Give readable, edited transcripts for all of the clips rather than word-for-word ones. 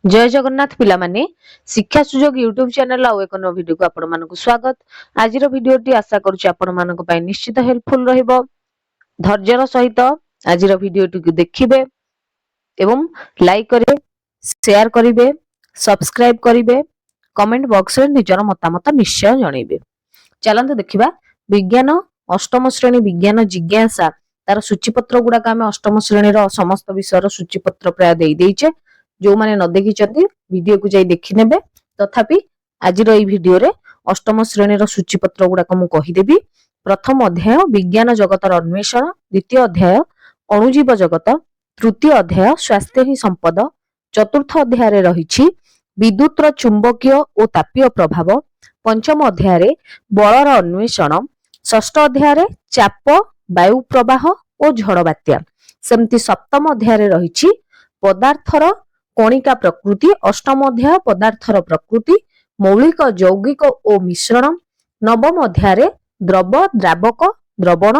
जय जगन्नाथ पिला माने शिक्षा सुजोग यूट्यूब चैनल आउ एक नव वीडियो को आपण मानक स्वागत। आज वीडियो टी आशा करूची आपण मानक पय निश्चित हेल्पफुल रहइबो। धैर्यर सहित आज वीडियो टी देखिबे एवं लाइक करिवे, शेयर करिवे, सब्सक्राइब करिवे, कमेंट बॉक्स रे निजर मतामत निश्चय जणैबे। चलंतु देखिबा विज्ञान अष्टम श्रेणी विज्ञान जिज्ञासा तार सूचीपत्र गुडा आम अष्टम श्रेणी समस्त विषय सूचीपत्र प्राय दे देइचे। जो माने न देखि चंदी वीडियो को जाई देखि नेबे। तथापि आज रो ई वीडियो रे अष्टम श्रेणी रो सूचीपत्र गुडा को मु कहि देबी। प्रथम अध्याय विज्ञान जगतर अन्वेषण, द्वितीय अध्याय अणुजीव जगत, तृतीय अध्याय स्वास्थ्य ही संपद, चतुर्थ अध्याय रे रहिछि विद्युत रो चुंबकीय और तापीय प्रभाव, पंचम अध्याय रे बलर अन्वेषण, षष्ठ अध्याय रे चाप, वायु प्रवाह और झड़ बात्या, सेमति सप्तम अध्याय रे रहिछि पदार्थर कणिका प्रकृति, अष्टम अध्याय पदार्थर प्रकृति, मौलिक यौगिक और मिश्रण, नवम अध्याय द्रव द्रावक द्रवण,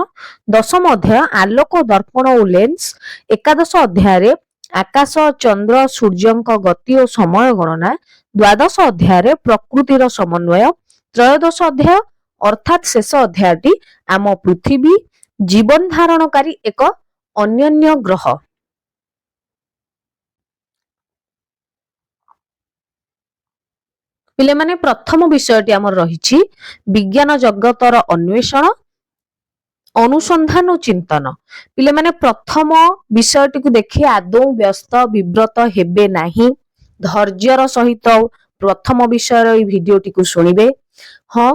दशम अध्याय आलोक दर्पण और लेंस, एकादश अध्याय आकाश चंद्र सूर्यंक गति और समय गणना, द्वादश अध्याय प्रकृतिर समन्वय, त्रयोदश अध्याय अर्थात शेष अध्यायटी आम पृथ्वी जीवन धारणकारी एक अन्य ग्रह। पिले माने प्रथम विषयटी आमर रहिछि विज्ञान जगतर अन्वेषण, अनुसंधान और चिंतन। पिले माने प्रथम विषयटी को देखि आदौ व्यस्त विव्रत हेबे नाही। धैर्यर सहित प्रथम विषय रो वीडियोटी को सुनिबे। हां,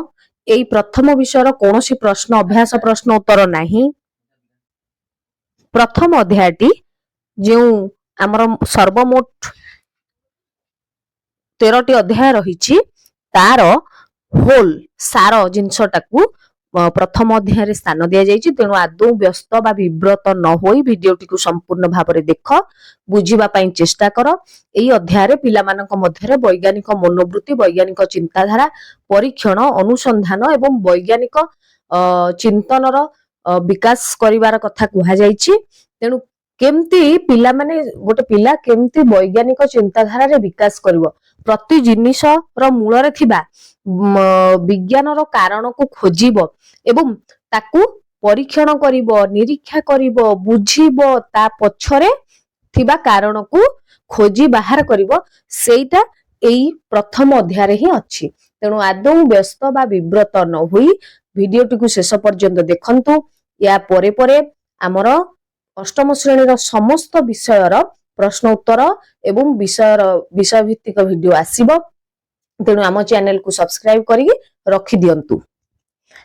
एई प्रथम विषय रो कोनोसी प्रश्न अभ्यास प्रश्न उत्तर नाही। प्रथम अध्यायटी जे आमर सर्वमोट 13टी अध्याय रही तार होल सार जिनसटाकू प्रथम अध्याय रे स्थान दिया जायछि। तेणु आदौ व्यस्त बा विव्रत न होई वीडियोटी को संपूर्ण भाव रे देख, बुझिबा पई चेष्टा कर। एई अध्याय रे पिला मानक मध्य रे वैज्ञानिक मनोवृत्ति, वैज्ञानिक चिंताधारा, परीक्षण, अनुसंधान एवं वैज्ञानिक चिंतनर विकास करिवार कथा कुहा जायछि। तेणु केमती पिला माने गोटे पिला केमती वैज्ञानिक चिंताधारा रे विकास करिवो, प्रति जिनिस रो मूल रे थिबा विज्ञान रो कारण को खोजिबो एवं ताकू परीक्षण करिवो, निरीक्षा करिवो, बुझिबो, ता पछरे थिबा कारण को खोजी बाहर करिवो। सेइटा एई प्रथम अध्याय रे ही अछि। तेणु आदौ व्यस्त बा विव्रत न होई वीडियोटी को शेष पर्यंत देखंतु। या परे परे हमर अष्टम श्रेणी रो समस्त विषयर प्रश्न उत्तर एवं विषय भित्तिक वीडियो आसीबो। तेणु आम चैनल को सब्सक्राइब करी रखि दियंतु।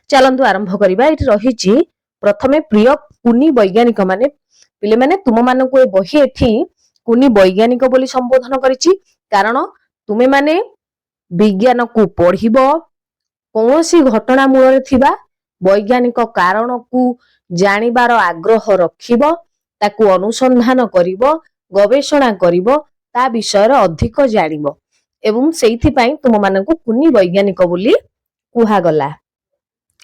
चलंतु आरंभ करिबा। एठी रहिछि प्रथमे प्रिय कुनी वैज्ञानिक माने पिले माने तुम मानको ए बही एठी कुनी वैज्ञानिक बोली संबोधन करिछि, कारण तुमे माने विज्ञान को पढ़िबो, कोनोसी घटना मूल रे थिबा वैज्ञानिक कारण को जानिबार आग्रह रखिबो, ताकू अनुसंधान करिबो, गवेषणा करिबो, ता विषय रे अधिक जानिबो एवं सेइथि पई तुम माननको कुनी वैज्ञानिक बोली कुहा गला।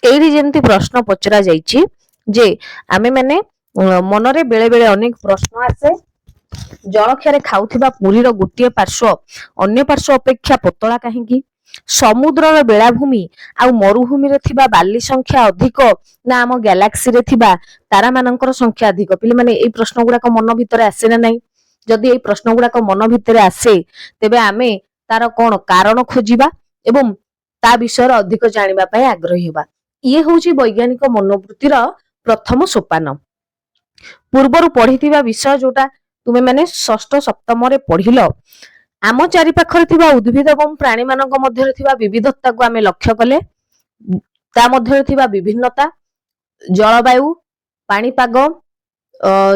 एइरी जेंति प्रश्न पचरा जाइछि जे आमे माने मनरे बेले बेले अनेक प्रश्न आसे। जलक्षारे खाउथिबा पुरीर गोटिए पार्श्व अन्य पार्श्व अपेक्षा पतला काहेकि? समुद्रर बेलाभूमि आ मरुभूमि रे थिबा बाली संख्या अधिक ना आम गैलेक्सी रे थिबा तारा मानकर संख्या अधिक? पिले माने एई प्रश्न गुडा को मन भितरे आसे ना नाही? जदि एई प्रश्न गुडा को मन भितरे आसे तेबे आमे तार कोन कारण खोजिबा एवं ता विषय अधिक जानिबा पई आग्रही हेबा। ये होउची वैज्ञानिक मनोवृत्तिर प्रथम सोपान। पूर्वरु पढ़िथिबा विषय जोटा तुमे माने षष्ठ सप्तम रे पढ़िलो, आम चारि पाखरे थिबा उद्भिद एवं प्राणी मानक मध्य रे थिबा विविधता को आमे लक्ष्य कले, ता मध्य रे थिबा विभिन्नता, जलवायु, पाणीपाग,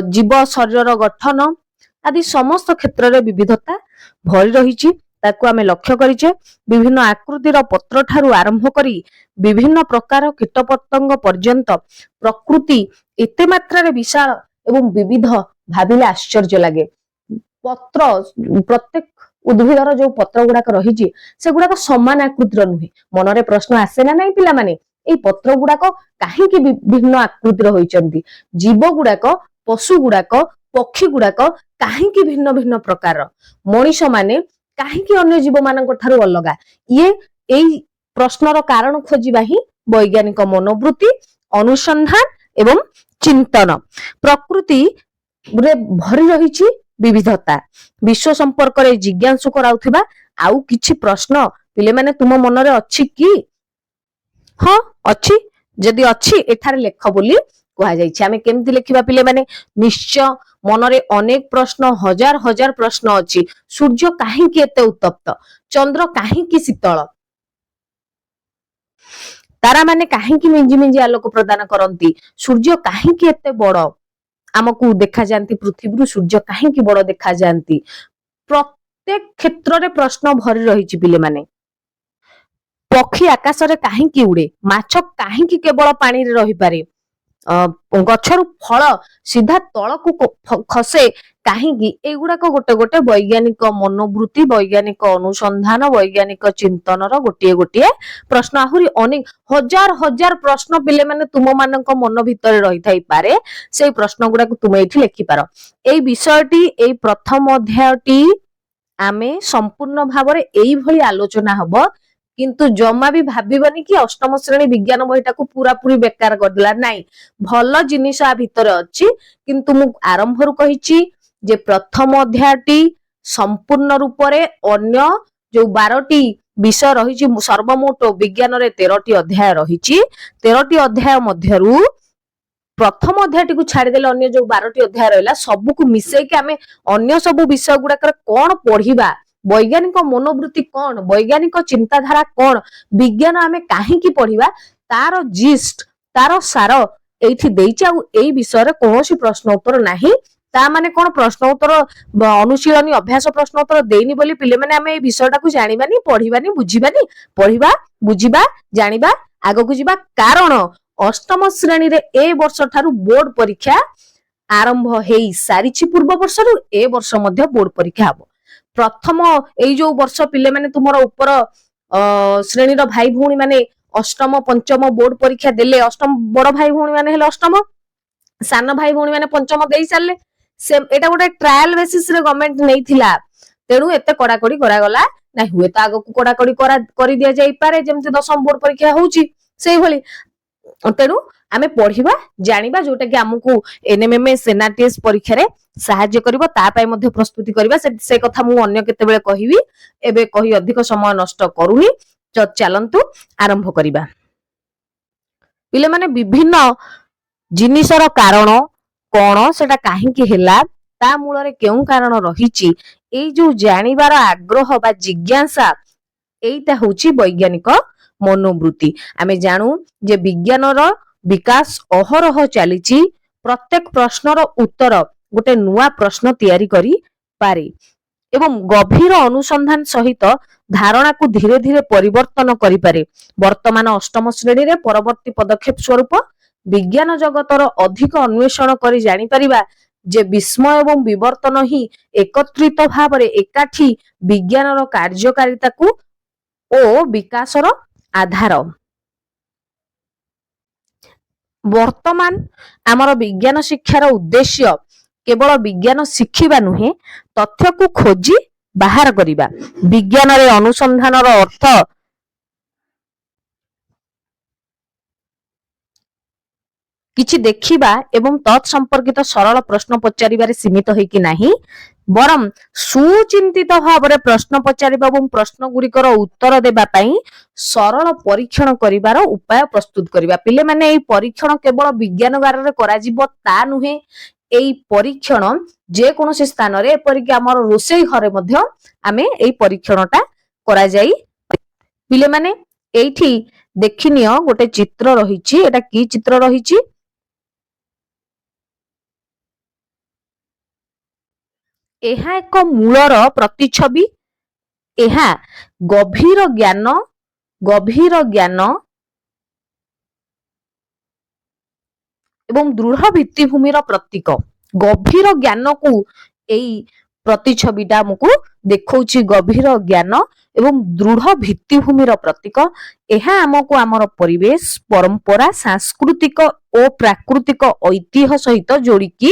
जीव शरीर गठन आदि समस्त क्षेत्र रे विविधता भरी रहिछि, ताकू आमे लक्ष्य करिचे। विभिन्न आकृतिर पत्र ठारू आरंभ करी विभिन्न प्रकार कीटपतंग पर्यंत प्रकृति एते मात्रा रे विशाल एवं विविध भाबिले आश्चर्य लागे। पत्र प्रत्येक उद्भिदर जो पत्र गुडाक रहिछि से गुडाक समान आकृतिर नुहे। मनरे प्रश्न आसे ना नाही पिला माने एई पत्र गुडाक काहेकि विभिन्न आकृतिर होइचंती? जीव गुडाक पशु गुडाक ପକ୍ଷୀ ଗୁଡାକ କାହିଁକି ଭିନ୍ନ ଭିନ୍ନ ପ୍ରକାର, ମଣିଷ ମାନେ କାହିଁକି ଅନ୍ୟ ଜୀବ ମାନଙ୍କ ଠାରୁ ଅଲଗା, ଇଏ ଏଇ ପ୍ରଶ୍ନର କାରଣ ଖୋଜିବା ହିଁ ବୈଜ୍ଞାନିକ ମନୋବୃତ୍ତି, ଅନୁସନ୍ଧାନ ଏବଂ ଚିନ୍ତନ। ପ୍ରକୃତିରେ ଭରି ରହିଛି ବିବିଧତା। ବିଶ୍ୱ ସମ୍ପର୍କରେ ଜିଜ୍ଞାସୁ କରାଉଥିବା ଆଉ କିଛି ପ୍ରଶ୍ନ ପିଲେମାନେ ତୁମ ମନରେ ଅଛି କି? ହଁ ଅଛି, ଯଦି ଅଛି ଏଠାରେ ଲେଖ ବୋଲି କୁହାଯାଇଛି। ଆମେ କେମିତି ଲେଖିବା ପିଲେମାନେ? ନିଶ୍ଚୟ ମନରେ ଅନେକ ପ୍ରଶ୍ନ, ହଜାର ହଜାର ପ୍ରଶ୍ନ ଅଛି। ସୂର୍ଯ୍ୟ କାହିଁକି ଏତେ ଉତ୍ତପ୍ତ? ଚନ୍ଦ୍ର କାହିଁକି ଶୀତଳ? ତାରା ମାନେ କାହିଁକି ମିଞ୍ଜି ମିଞ୍ଜି ଆଲୋକ ପ୍ରଦାନ କରନ୍ତି? ସୂର୍ଯ୍ୟ କାହିଁକି ଏତେ ବଡ ଆମକୁ ଦେଖାଯାଆନ୍ତି? ପୃଥିବୀରୁ ସୂର୍ଯ୍ୟ କାହିଁକି ବଡ ଦେଖାଯାଆନ୍ତି? ପ୍ରତ୍ୟେକ କ୍ଷେତ୍ରରେ ପ୍ରଶ୍ନ ଭରି ରହିଛି ପିଲେମାନେ। ପକ୍ଷୀ ଆକାଶରେ କାହିଁକି ଉଡେ? ମାଛ କାହିଁକି କେବଳ ପାଣିରେ ରହିପାରେ? ଗଛରୁ ଫଳ ସିଧା ତଳକୁ ଖସେ କାହିଁକି? ଏଗୁଡାକ ଗୋଟେ ଗୋଟେ ବୈଜ୍ଞାନିକ ମନୋବୃତ୍ତି, ବୈଜ୍ଞାନିକ ଅନୁସନ୍ଧାନ, ବୈଜ୍ଞାନିକ ଚିନ୍ତନର ଗୋଟିଏ ଗୋଟିଏ ପ୍ରଶ୍ନ। ଆହୁରି ଅନେକ ହଜାର ହଜାର ପ୍ରଶ୍ନ ପିଲେମାନେ ତୁମ ମାନଙ୍କ ମନ ଭିତରେ ରହିଥାଇପାରେ। ସେଇ ପ୍ରଶ୍ନ ଗୁଡାକୁ ତୁମେ ଏଇଠି ଲେଖିପାର। ଏଇ ବିଷୟଟି, ଏଇ ପ୍ରଥମ ଅଧ୍ୟାୟଟି ଆମେ ସମ୍ପୂର୍ଣ୍ଣ ଭାବରେ ଏଇଭଳି ଆଲୋଚନା ହବ। କିନ୍ତୁ ଜମା ବି ଭାବିବନି କି ଅଷ୍ଟମ ଶ୍ରେଣୀ ବିଜ୍ଞାନ ବହିଟାକୁ ପୁରାପୁରି ବେକାର କରିଦେଲା, ନାଇଁ, ଭଲ ଜିନିଷ ଆ ଭିତରେ ଅଛି। କିନ୍ତୁ ମୁଁ ଆରମ୍ଭରୁ କହିଛି ଯେ ପ୍ରଥମ ଅଧ୍ୟାୟଟି ସମ୍ପୂର୍ଣ୍ଣ ରୂପରେ ଅନ୍ୟ ଯୋଉ 12ଟି ବିଷୟ ରହିଛି, ସର୍ବମୋଟ ବିଜ୍ଞାନରେ 13ଟି ଅଧ୍ୟାୟ ରହିଛି। 13ଟି ଅଧ୍ୟାୟ ମଧ୍ୟରୁ ପ୍ରଥମ ଅଧ୍ୟାୟଟିକୁ ଛାଡିଦେଲେ ଅନ୍ୟ ଯୋଉ 12ଟି ଅଧ୍ୟାୟ ରହିଲା ସବୁକୁ ମିଶେଇକି ଆମେ ଅନ୍ୟ ସବୁ ବିଷୟ ଗୁଡାକରେ କଣ ପଢିବା, ବୈଜ୍ଞାନିକ ମନୋବୃତ୍ତି କଣ, ବୈଜ୍ଞାନିକ ଚିନ୍ତାଧାରା କଣ, ବିଜ୍ଞାନ ଆମେ କାହିଁକି ପଢିବା, ତାର ଜିଷ୍ଟ, ତାର ସାର ଏଇଠି ଦେଇଛି। ଆଉ ଏଇ ବିଷୟରେ କୌଣସି ପ୍ରଶ୍ନ ଉତ୍ତର ନାହିଁ। ତା ମାନେ କଣ ପ୍ରଶ୍ନ ଉତ୍ତର ଅନୁଶୀଳନୀ ଅଭ୍ୟାସ ପ୍ରଶ୍ନ ଉତ୍ତର ଦେଇନି ବୋଲି ପିଲେମାନେ ଆମେ ଏଇ ବିଷୟଟାକୁ ଜାଣିବାନି, ପଢିବାନି, ବୁଝିବାନି? ପଢିବା, ବୁଝିବା, ଜାଣିବା, ଆଗକୁ ଯିବା। କାରଣ ଅଷ୍ଟମ ଶ୍ରେଣୀରେ ଏ ବର୍ଷ ଠାରୁ ବୋର୍ଡ ପରୀକ୍ଷା ଆରମ୍ଭ ହେଇ ସାରିଛି। ପୂର୍ବ ବର୍ଷରୁ ଏ ବର୍ଷ ମଧ୍ୟ ବୋର୍ଡ ପରୀକ୍ଷା ହବ। ପ୍ରଥମ ଏଇ ଯୋଉ ବର୍ଷ ପିଲେମାନେ ତୁମର ଉପର ଶ୍ରେଣୀର ଭାଇ ଭଉଣୀ ମାନେ ଅଷ୍ଟମ ପଞ୍ଚମ ବୋର୍ଡ ପରୀକ୍ଷା ଦେଲେ, ଅଷ୍ଟମ ବଡ ଭାଇ ଭଉଣୀ ମାନେ ହେଲେ ଅଷ୍ଟମ, ସାନ ଭାଇ ଭଉଣୀ ମାନେ ପଞ୍ଚମ ଦେଇ ସାରିଲେ। ସେ ଏଟା ଗୋଟେ ଟ୍ରାଏଲ ବେସିସ ରେ ଗଭର୍ଣ୍ଣମେଣ୍ଟ ନେଇଥିଲା, ତେଣୁ ଏତେ କଡାକଡି କରାଗଲା ନାହିଁ। ହୁଏତ ଆଗକୁ କଡାକଡି କରିଦିଆଯାଇପାରେ, ଯେମିତି ଦଶମ ବୋର୍ଡ ପରୀକ୍ଷା ହଉଛି ସେଇଭଳି। ତେଣୁ ଆମେ ପଢିବା, ଜାଣିବା, ଯୋଉଟା କି ଆମକୁ ଏନଏମଏମଏସ୍, ଏନଆରଟିଏସ୍ ପରୀକ୍ଷାରେ ସାହାଯ୍ୟ କରିବ। ତା ପାଇଁ ମଧ୍ୟ ପ୍ରସ୍ତୁତି କରିବା। ସେ କଥା ମୁଁ ଅନ୍ୟ କେତେବେଳେ କହିବି, ଏବେ କହି ଅଧିକ ସମୟ ନଷ୍ଟ କରୁନି। ଚାଲନ୍ତୁ ଆରମ୍ଭ କରିବା। ପିଲାମାନେ, ବିଭିନ୍ନ ଜିନିଷର କାରଣ କଣ, ସେଟା କାହିଁକି ହେଲା, ତା ମୂଳରେ କେଉଁ କାରଣ ରହିଛି, ଏଇ ଯୋଉ ଜାଣିବାର ଆଗ୍ରହ ବା ଜିଜ୍ଞାସା, ଏଇଟା ହଉଛି ବୈଜ୍ଞାନିକ ମନୋବୃତ୍ତି। ଆମେ ଜାଣୁ ଯେ ବିଜ୍ଞାନର ବିକାଶ ଅହରହ ଚାଲିଛି। ପ୍ରତ୍ୟେକ ପ୍ରଶ୍ନର ଉତ୍ତର ଗୋଟେ ନୂଆ ପ୍ରଶ୍ନ ତିଆରି କରିପାରେ ଏବଂ ଗଭୀର ଅନୁସନ୍ଧାନ ସହିତ ଧାରଣାକୁ ଧୀରେ ଧୀରେ ପରିବର୍ତ୍ତନ କରିପାରେ। ବର୍ତ୍ତମାନ ଅଷ୍ଟମ ଶ୍ରେଣୀରେ ପରବର୍ତ୍ତୀ ପଦକ୍ଷେପ ସ୍ୱରୂପ ବିଜ୍ଞାନ ଜଗତର ଅଧିକ ଅନ୍ୱେଷଣ କରି ଜାଣିପାରିବା ଯେ ବିସ୍ମୟ ଏବଂ ବିବର୍ତ୍ତନ ହିଁ ଏକତ୍ରିତ ଭାବରେ ଏକାଠି ବିଜ୍ଞାନର କାର୍ଯ୍ୟକାରିତାକୁ ଓ ବିକାଶର ଆଧାର। ବର୍ତ୍ତମାନ ଆମର ବିଜ୍ଞାନ ଶିକ୍ଷାର ଉଦ୍ଦେଶ୍ୟ କେବଳ ବିଜ୍ଞାନ ଶିଖିବା ନୁହେଁ, ତଥ୍ୟକୁ ଖୋଜି ବାହାର କରିବା। ବିଜ୍ଞାନରେ ଅନୁସନ୍ଧାନର ଅର୍ଥ କିଛି ଦେଖିବା ଏବଂ ତତ୍ ସମ୍ପର୍କିତ ସରଳ ପ୍ରଶ୍ନ ପଚାରିବାରେ ସୀମିତ ହେଇକି ନାହିଁ, ବରଂ ସୁଚିନ୍ତିତ ଭାବରେ ପ୍ରଶ୍ନ ପଚାରିବା ଏବଂ ପ୍ରଶ୍ନ ଗୁଡିକର ଉତ୍ତର ଦେବା ପାଇଁ ସରଳ ପରୀକ୍ଷଣ କରିବାର ଉପାୟ ପ୍ରସ୍ତୁତ କରିବା। ପିଲାମାନେ, ଏଇ ପରୀକ୍ଷଣ କେବଳ ବିଜ୍ଞାନଗାରରେ କରାଯିବ ତା ନୁହେଁ। ଏଇ ପରୀକ୍ଷଣ ଯେକୌଣସି ସ୍ଥାନରେ, ଏପରିକି ଆମର ରୋଷେଇ ଘରେ ମଧ୍ୟ ଆମେ ଏଇ ପରୀକ୍ଷଣଟା କରାଯାଇ। ପିଲାମାନେ, ଏଇଠି ଦେଖିନିଅ ଗୋଟେ ଚିତ୍ର ରହିଛି। ଏଟା କି ଚିତ୍ର ରହିଛି? ଏହା ଏକ ମୂଳର ପ୍ରତିଛବି। ଏହା ଗଭୀର ଜ୍ଞାନ ଏବଂ ଦୃଢ ଭିତ୍ତିଭୂମିର ପ୍ରତୀକ। ଗଭୀର ଜ୍ଞାନକୁ ଏଇ ପ୍ରତିଛବିଟା ଆମକୁ ଦେଖଉଛି ଗଭୀର ଜ୍ଞାନ ଏବଂ ଦୃଢ ଭିତ୍ତିଭୂମିର ପ୍ରତୀକ। ଏହା ଆମକୁ ଆମର ପରିବେଶ, ପରମ୍ପରା, ସାଂସ୍କୃତିକ ଓ ପ୍ରାକୃତିକ ଐତିହ୍ୟ ସହିତ ଯୋଡ଼ିକି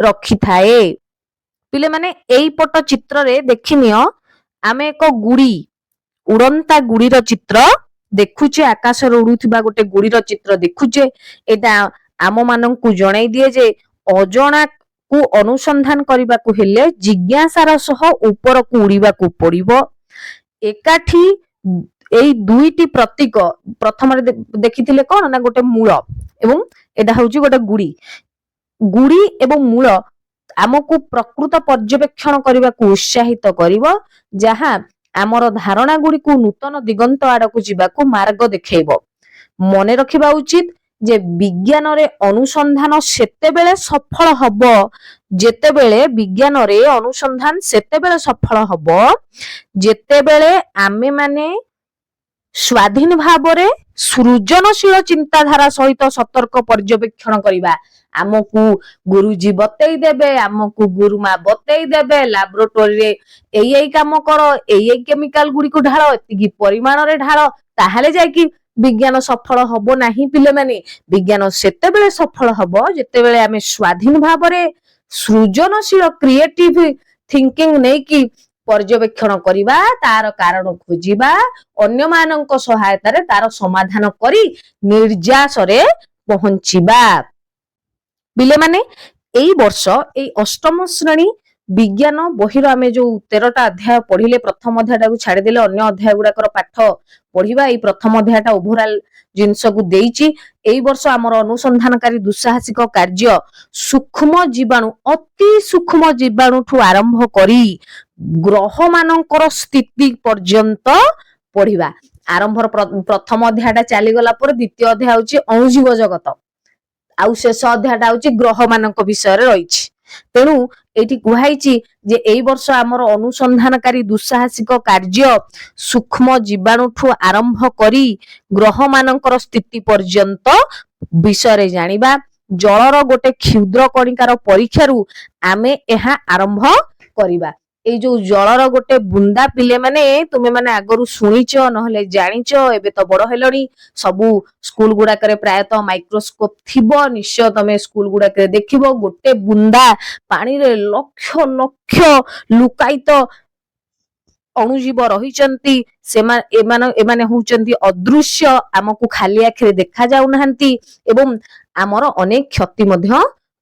ରଖିଥାଏ। ପିଲାମାନେ ଏଇ ପଟ ଚିତ୍ରରେ ଦେଖିନିଅ, ଆମେ ଏକ ଗୁଡ଼ି, ଉଡ଼ନ୍ତା ଗୁଡ଼ିର ଚିତ୍ର ଦେଖୁଛେ, ଆକାଶରେ ଉଡୁଥିବା ଗୋଟେ ଗୁଡ଼ିର ଚିତ୍ର ଦେଖୁଛେ। ଏଇଟା ଆମ ମାନଙ୍କୁ ଜଣାଇ ଦିଏ ଯେ ଅଜଣାକୁ ଅନୁସନ୍ଧାନ କରିବାକୁ ହେଲେ ଜିଜ୍ଞାସାର ସହ ଉପରକୁ ଉଡ଼ିବାକୁ ପଡିବ। ଏକାଠି ଏଇ ଦୁଇଟି ପ୍ରତୀକ ପ୍ରଥମରେ ଦେଖିଥିଲେ କଣ ନା ଗୋଟେ ମୂଳ ଏବଂ ଏଟା ହଉଛି ଗୋଟେ ଗୁଡ଼ି। ଗୁଡ଼ି ଏବଂ ମୂଳ ଆମକୁ ପ୍ରକୃତ ପର୍ଯ୍ୟବେକ୍ଷଣ କରିବାକୁ ଉତ୍ସାହିତ କରିବ, ଯାହା ଆମର ଧାରଣା ଗୁଡ଼ିକୁ ନୂତନ ଦିଗନ୍ତ ଆଡକୁ ଯିବାକୁ ମାର୍ଗ ଦେଖେଇବ। ମନେ ରଖିବା ଉଚିତ ଯେ ବିଜ୍ଞାନରେ ଅନୁସନ୍ଧାନ ସେତେବେଳେ ସଫଳ ହବ ଯେତେବେଳେ ଆମେ ମାନେ ସ୍ୱାଧୀନ ଭାବରେ ସୃଜନଶୀଳ ଚିନ୍ତାଧାରା ସହିତ ସତର୍କ ପର୍ଯ୍ୟବେକ୍ଷଣ କରିବା। ଆମକୁ ଗୁରୁଜୀ ବତେଇ ଦେବେ, ଆମକୁ ଗୁରୁମା ବତେଇ ଦେବେ, ଲାବୋରେଟୋରୀରେ ଏଇ କାମ କର, ଏଇ କେମିକାଲ ଗୁଡ଼ିକୁ ଢାଳ, ଏତିକି ପରିମାଣରେ ଢାଳ, ତାହେଲେ ଯାଇକି ବିଜ୍ଞାନ ସଫଳ ହବ ନାହିଁ। ପିଲାମାନେ, ବିଜ୍ଞାନ ସେତେବେଳେ ସଫଳ ହବ ଯେତେବେଳେ ଆମେ ସ୍ୱାଧୀନ ଭାବରେ ସୃଜନଶୀଳ କ୍ରିଏଟିଭ ଥିଙ୍କିଂ ନେଇକି ପର୍ଯ୍ୟବେକ୍ଷଣ କରିବା, ତାର କାରଣ ଖୋଜିବା, ଅନ୍ୟମାନଙ୍କ ସହାୟତାରେ ତାର ସମାଧାନ କରି ନିର୍ଯାସରେ ପହଞ୍ଚିବା। ପିଲାମାନେ, ଏଇ ବର୍ଷ ଏଇ ଅଷ୍ଟମ ଶ୍ରେଣୀ ବିଜ୍ଞାନ ବହିର ଆମେ ଯୋଉ 13ଟା ଅଧ୍ୟାୟ ପଢିଲେ, ପ୍ରଥମ ଅଧ୍ୟାୟଟାକୁ ଛାଡ଼ିଦେଲେ ଅନ୍ୟ ଅଧ୍ୟାୟ ଗୁଡାକର ପାଠ ପଢିବା। ଏଇ ପ୍ରଥମ ଅଧ୍ୟାୟଟା ଓଭରାଲ ଜିନିଷକୁ ଦେଇଛି। ଏଇ ବର୍ଷ ଆମର ଅନୁସନ୍ଧାନକାରୀ ଦୁଃସାହସିକ କାର୍ଯ୍ୟ ସୂକ୍ଷ୍ମ ଜୀବାଣୁ, ଅତି ସୂକ୍ଷ୍ମ ଜୀବାଣୁଠୁ ଆରମ୍ଭ କରି ଗ୍ରହ ମାନଙ୍କର ସ୍ଥିତି ପର୍ଯ୍ୟନ୍ତ ପଢିବା। ଆରମ୍ଭର ପ୍ରଥମ ଅଧ୍ୟାୟଟା ଚାଲିଗଲା ପରେ ଦ୍ୱିତୀୟ ଅଧ୍ୟାୟ ହଉଛି ଅଣୁଜୀବ ଜଗତ, ଆଉ ଶେଷ ଅଧ୍ୟାୟଟା ହଉଛି ଗ୍ରହ ମାନଙ୍କ ବିଷୟରେ ରହିଛି। ତେଣୁ ଏଇଠି କୁହାଯାଇଛି ଯେ ଏଇ ବର୍ଷ ଆମର ଅନୁସନ୍ଧାନକାରୀ ଦୁଃସାହସିକ କାର୍ଯ୍ୟ ସୂକ୍ଷ୍ମ ଜୀବାଣୁଠୁ ଆରମ୍ଭ କରି ଗ୍ରହ ମାନଙ୍କର ସ୍ଥିତି ପର୍ଯ୍ୟନ୍ତ ବିଷୟରେ ଜାଣିବା। ଜଳର ଗୋଟେ କ୍ଷୁଦ୍ର କଣିକାର ପରୀକ୍ଷାରୁ ଆମେ ଏହା ଆରମ୍ଭ କରିବା। ଏଇ ଯୋଉ ଜଳର ଗୋଟେ ବୁନ୍ଦା, ପିଲାମାନେ ତୁମେ ମାନେ ଆଗରୁ ଶୁଣିଛ ନହେଲେ ଜାଣିଛ, ଏବେ ତ ବଡ ହେଲଣି, ସବୁ ସ୍କୁଲ ଗୁଡାକରେ ପ୍ରାୟତଃ ମାଇକ୍ରୋସ୍କୋପ ଥିବ, ନିଶ୍ଚୟ ତମେ ସ୍କୁଲ ଗୁଡାକରେ ଦେଖିବ। ଗୋଟେ ବୁନ୍ଦା ପାଣିରେ ଲକ୍ଷ ଲକ୍ଷ ଲୁକାୟିତ ଅଣୁଜୀବ ରହିଛନ୍ତି। ଏମାନେ ହଉଛନ୍ତି ଅଦୃଶ୍ୟ, ଆମକୁ ଖାଲି ଆଖିରେ ଦେଖା ଯାଉନାହାନ୍ତି ଏବଂ ଆମର ଅନେକ କ୍ଷତି ମଧ୍ୟ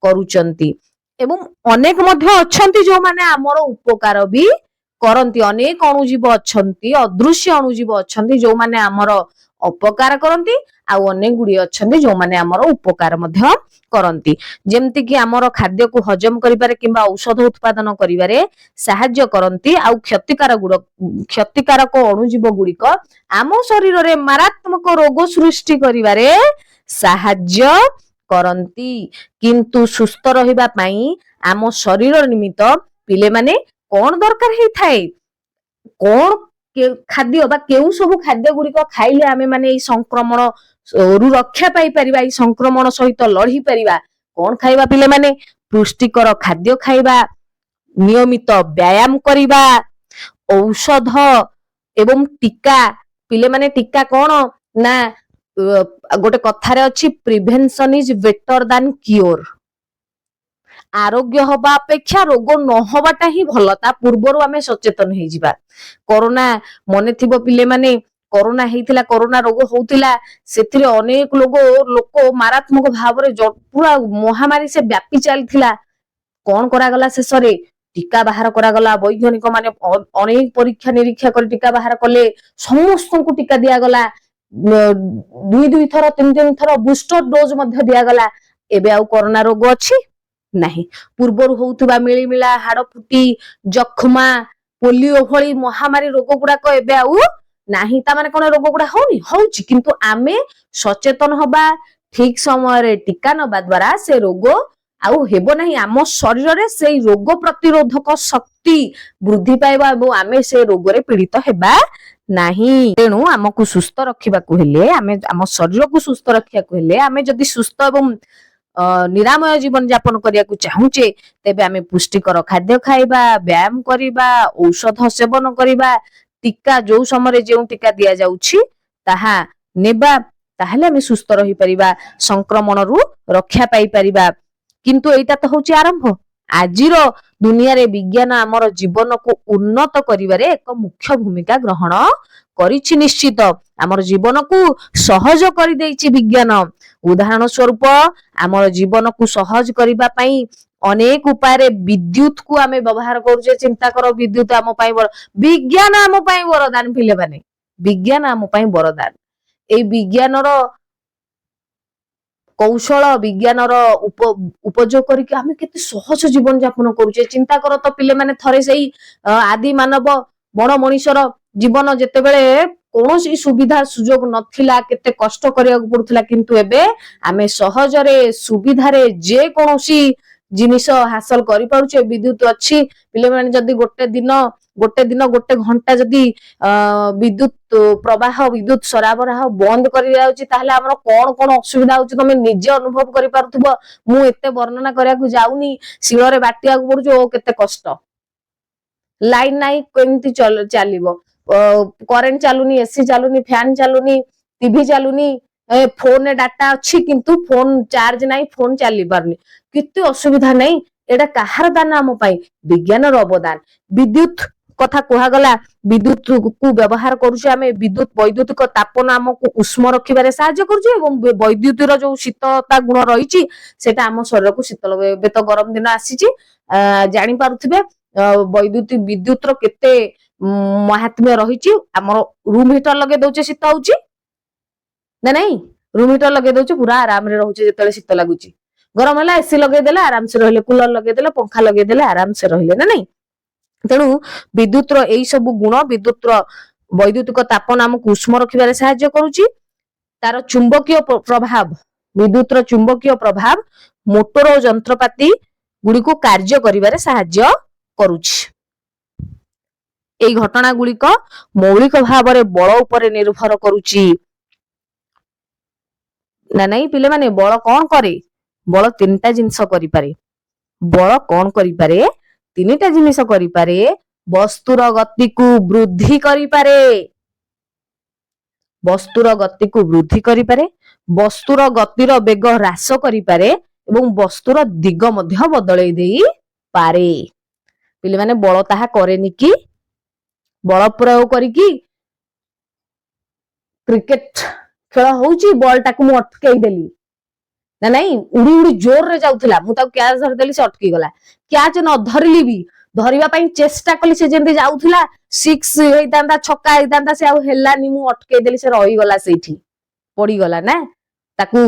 କରୁଛନ୍ତି। ଏବଂ ଅନେକ ମଧ୍ୟ ଅଛନ୍ତି ଯୋଉମାନେ ଆମର ଉପକାର ବି କରନ୍ତି। ଅନେକ ଅଣୁଜୀବ ଅଛନ୍ତି, ଅଦୃଶ୍ୟ ଅଣୁଜୀବ ଅଛନ୍ତି ଯୋଉମାନେ ଆମର ଅପକାର କରନ୍ତି, ଆଉ ଅନେକ ଗୁଡ଼ିଏ ଅଛନ୍ତି ଯୋଉମାନେ ଆମର ଉପକାର ମଧ୍ୟ କରନ୍ତି। ଯେମିତି କି ଆମର ଖାଦ୍ୟକୁ ହଜମ କରିବାରେ କିମ୍ବା ଔଷଧ ଉତ୍ପାଦନ କରିବାରେ ସାହାଯ୍ୟ କରନ୍ତି, ଆଉ କ୍ଷତିକାରକ ଅଣୁଜୀବ ଗୁଡ଼ିକ ଆମ ଶରୀରରେ ମାରାତ୍ମକ ରୋଗ ସୃଷ୍ଟି କରିବାରେ ସାହାଯ୍ୟ କରନ୍ତି। କିନ୍ତୁ ସୁସ୍ଥ ରହିବା ପାଇଁ ଆମ ଶରୀର ନିମିତ୍ତ ପିଲାମାନେ କଣ ଦରକାର ହେଇଥାଏ? କଣ ଖାଦ୍ୟ ବା କେଉଁ ସବୁ ଖାଦ୍ୟ ଗୁଡ଼ିକ ଖାଇଲେ ଆମେ ମାନେ ଏଇ ସଂକ୍ରମଣ ରୁ ରକ୍ଷା ପାଇପାରିବା, ଏଇ ସଂକ୍ରମଣ ସହିତ ଲଢି ପାରିବା? କଣ ଖାଇବା ପିଲାମାନେ? ପୁଷ୍ଟିକର ଖାଦ୍ୟ ଖାଇବା, ନିୟମିତ ବ୍ୟାୟାମ କରିବା, ଔଷଧ ଏବଂ ଟୀକା। ପିଲାମାନେ, ଟୀକା କଣ ନା ଗୋଟେ କଥାରେ ଅଛି, ପ୍ରିଭେନ୍ସନ ଇଜ ବେଟର ଦାନ କ୍ୟୁର। ଆରୋଗ୍ୟ ହବା ଅପେକ୍ଷା ରୋଗ ନ ହବାଟା ହିଁ ଭଲ। ତା ପୂର୍ବରୁ ଆମେ ସଚେତନ ହେଇଯିବା। କରୋନା ମନେ ଥିବ ପିଲାମାନେ, କରୋନା ହେଇଥିଲା, କରୋନା ରୋଗ ହଉଥିଲା, ସେଥିରେ ଅନେକ ଲୋକ ମାରାତ୍ମକ ଭାବରେ ପୁରା ମହାମାରୀ ସେ ବ୍ୟାପି ଚାଲିଥିଲା। କଣ କରାଗଲା? ଶେଷରେ ଟୀକା ବାହାର କରାଗଲା। ବୈଜ୍ଞାନିକ ମାନେ ଅନେକ ପରୀକ୍ଷା ନିରୀକ୍ଷା କରି ଟୀକା ବାହାର କଲେ। ସମସ୍ତଙ୍କୁ ଟୀକା ଦିଆଗଲା, 2 ଥର 3 ଥର ବୁଷ୍ଟର ଡୋଜ ମଧ୍ୟ ଦିଆଗଲା। ଏବେ ଆଉ କରୋନା ରୋଗ ଅଛି ନାହିଁ। ପୂର୍ବରୁ ହଉଥିବା ମିଳିମିଳା, ହାଡ ଫୁଟି, ଯକ୍ଷ୍ମା, ପୋଲିଓ ଭଳି ମହାମାରୀ ରୋଗ ଗୁଡାକ ଏବେ ଆଉ ନାହିଁ। ତାମାନେ କଣ ରୋଗ ଗୁଡା ହଉନି? ହଉଛି, କିନ୍ତୁ ଆମେ ସଚେତନ ହବା, ଠିକ ସମୟରେ ଟୀକା ନବା ଦ୍ଵାରା ସେ ରୋଗ ଆଉ ହେବ ନାହିଁ। ଆମ ଶରୀରରେ ସେଇ ରୋଗ ପ୍ରତିରୋଧକ ଶକ୍ତି ବୃଦ୍ଧି ପାଇବା ଏବଂ ଆମେ ସେ ରୋଗରେ ପୀଡିତ ହେବା ନାହିଁ। ତେଣୁ ଆମକୁ ସୁସ୍ଥ ରଖିବାକୁ ହେଲେ, ଆମ ଶରୀରକୁ ସୁସ୍ଥ ରଖିବାକୁ ହେଲେ, ଆମେ ଯଦି ସୁସ୍ଥ ଏବଂ ନିରାମୟ ଜୀବନ ଯାପନ କରିବାକୁ ଚାହୁଁଛେ ତେବେ ଆମେ ପୁଷ୍ଟିକର ଖାଦ୍ୟ ଖାଇବା, ବ୍ୟାୟାମ କରିବା, ଔଷଧ ସେବନ କରିବା, ଟୀକା ଯୋଉ ସମୟରେ ଯେଉଁ ଟୀକା ଦିଆଯାଉଛି ତାହା ନେବା, ତାହେଲେ ଆମେ ସୁସ୍ଥ ରହିପାରିବା, ସଂକ୍ରମଣରୁ ରକ୍ଷା ପାଇପାରିବା। କିନ୍ତୁ ଏଇଟା ତ ହଉଛି ଆରମ୍ଭ। ଆଜିର ଦୁନିଆରେ ବିଜ୍ଞାନ ଆମର ଜୀବନକୁ ଉନ୍ନତ କରିବାରେ ଏକ ମୁଖ୍ୟ ଭୂମିକା ଗ୍ରହଣ କରିଛି। ନିଶ୍ଚିତ ଆମର ଜୀବନକୁ ସହଜ କରିଦେଇଛି ବିଜ୍ଞାନ। ଉଦାହରଣ ସ୍ୱରୂପ ଆମର ଜୀବନକୁ ସହଜ କରିବା ପାଇଁ ଅନେକ ଉପାୟରେ ବିଦ୍ୟୁତକୁ ଆମେ ବ୍ୟବହାର କରୁଛେ। ଚିନ୍ତା କର, ବିଦ୍ୟୁତ ଆମ ପାଇଁ ବିଜ୍ଞାନ ଆମ ପାଇଁ ବରଦାନ। ପିଲାମାନେ, ବିଜ୍ଞାନ ଆମ ପାଇଁ ବରଦାନ। ଏଇ ବିଜ୍ଞାନର କୌଶଳ, ବିଜ୍ଞାନର ଉପଯୋଗ କରିକି ଆମେ କେତେ ସହଜ ଜୀବନ ଯାପନ କରୁଛେ। ଚିନ୍ତା କର ତ ପିଲାମାନେ, ଥରେ ସେଇ ଆଦି ମାନବ ବଣ ମଣିଷର ଜୀବନ ଯେତେବେଳେ କୌଣସି ସୁବିଧା ସୁଯୋଗ ନଥିଲା, କେତେ କଷ୍ଟ କରିବାକୁ ପଡୁଥିଲା, କିନ୍ତୁ ଏବେ ଆମେ ସହଜରେ ସୁବିଧାରେ ଯେ କୌଣସି ଜିନିଷ ହାସଲ କରିପାରୁଛେ। ବିଦ୍ୟୁତ ଅଛି ପିଲାମାନେ, ଯଦି ଗୋଟେ ଘଣ୍ଟା ଯଦି ବିଦ୍ୟୁତ ପ୍ରବାହ, ବିଦ୍ୟୁତ ସରାବରାହ ବନ୍ଦ କରିଯାଉଛି, ତାହେଲେ ଆମର କଣ କଣ ଅସୁବିଧା ହଉଛି ତମେ ନିଜେ ଅନୁଭବ କରିପାରୁଥିବ। ମୁଁ ଏତେ ବର୍ଣ୍ଣନା କରିବାକୁ ଯାଉନି। ଶିଳରେ ବାଟିବାକୁ ପଡୁଛି, ଓ କେତେ କଷ୍ଟ। ଲାଇନ ନାହିଁ, କେମିତି ଚାଲିବ? କରେଣ୍ଟ ଚାଲୁନି, ଏସି ଚାଲୁନି, ଫ୍ୟାନ ଚାଲୁନି, ଟିଭି ଚାଲୁନି, ଫୋନରେ ଡାଟା ଅଛି କିନ୍ତୁ ଫୋନ ଚାର୍ଜ ନାହିଁ, ଫୋନ ଚାଲି ପାରୁନି। କେତେ ଅସୁବିଧା ନାହିଁ। ଏଇଟା କାହାର ଦାନ? ଆମ ପାଇଁ ବିଜ୍ଞାନର ଅବଦାନ। ବିଦ୍ୟୁତ କଥା କୁହାଗଲା, ବିଦ୍ୟୁତ କୁ ବ୍ୟବହାର କରୁଛେ ଆମେ। ବୈଦ୍ୟୁତିକ ତାପନ ଆମକୁ ଉଷ୍ମ ରଖିବାରେ ସାହାଯ୍ୟ କରୁଛି ଏବଂ ବୈଦ୍ୟୁତିର ଯୋଉ ଶୀତଳତା ଗୁଣ ରହିଛି ସେଟା ଆମ ଶରୀରକୁ ଶୀତଳ। ଏବେ ତ ଗରମ ଦିନ ଆସିଛି, ଜାଣିପାରୁଥିବେ ବିଦ୍ୟୁତର କେତେ ମହାତ୍ମ୍ୟ ରହିଛି। ଆମର ରୁମ ହିଟର ଲଗେଇ ଦଉଛେ, ଶୀତ ହଉଛି ନା ନାଇଁ? ରୁମ ହିଟର ଲଗେଇ ଦଉଛେ, ପୁରା ଆରାମରେ ରହୁଛେ। ଯେତେବେଳେ ଶୀତ ଲାଗୁଛି, ଗରମ ହେଲା ଏସି ଲଗେଇଦେଲେ ଆରାମସେ ରହିଲେ, କୁଲର ଲଗେଇଦେଲେ, ପଙ୍ଖା ଲଗେଇଦେଲେ ଆରାମସେ ରହିଲେ, ନା ନାଇଁ? ତେଣୁ ବିଦ୍ୟୁତର ଏଇ ସବୁ ଗୁଣ, ବିଦ୍ୟୁତର ବୈଦ୍ୟୁତିକ ତାପନ ଆମକୁ ଉଷ୍ମ ରଖିବାରେ ସାହାଯ୍ୟ କରୁଛି। ତାର ଚୁମ୍ବକୀୟ ପ୍ରଭାବ, ବିଦ୍ୟୁତର ଚୁମ୍ବକୀୟ ପ୍ରଭାବ ମୋଟର ଓ ଯନ୍ତ୍ରପାତି ଗୁଡିକୁ କାର୍ଯ୍ୟ କରିବାରେ ସାହାଯ୍ୟ କରୁଛି। ଏଇ ଘଟଣା ଗୁଡିକ ମୌଳିକ ଭାବରେ ବଳ ଉପରେ ନିର୍ଭର କରୁଛି, ନା ନାଇଁ ପିଲାମାନେ? ବଳ କଣ କରେ? ବଳ ତିନିଟା ଜିନିଷ କରିପାରେ। ବଳ କଣ କରିପାରେ? ତିନିଟା ଜିନିଷ କରିପାରେ। ବସ୍ତୁର ଗତିକୁ ବୃଦ୍ଧି କରିପାରେ, ବସ୍ତୁର ଗତିକୁ ବୃଦ୍ଧି କରିପାରେ, ବସ୍ତୁର ଗତିର ବେଗ ହ୍ରାସ କରିପାରେ ଏବଂ ବସ୍ତୁର ଦିଗ ମଧ୍ୟ ବଦଳେଇ ଦେଇପାରେ। ପିଲାମାନେ, ବଳ ତାହା କରେନି କି? ବଳ ପ୍ରୟୋଗ କରିକି କ୍ରିକେଟ ଖେଳ ହଉଛି, ବଲଟାକୁ ମୁଁ ଅଟକେଇ ଦେଲି, ନା ନାଇଁ? ଉଡି ଉଡି ଜୋରରେ ଯାଉଥିଲା, ମୁଁ ତାକୁ କ୍ୟାଚ ଧରିଦେଲି, ସେ ଅଟକି ଗଲା। କ୍ୟାଚ ନ ଧରିଲି ବି ଧରିବା ପାଇଁ ଚେଷ୍ଟା କଲି, ସେ ଯେମିତି ଯାଉଥିଲା ସିକ୍ସ ହେଇଥାନ୍ତା, ଛକା ହେଇଥାନ୍ତା, ସେ ଆଉ ହେଲାନି। ମୁଁ ଅଟକେଇ ଦେଲି, ସେ ରହିଗଲା, ସେଇଠି ପଡିଗଲା। ନା, ତାକୁ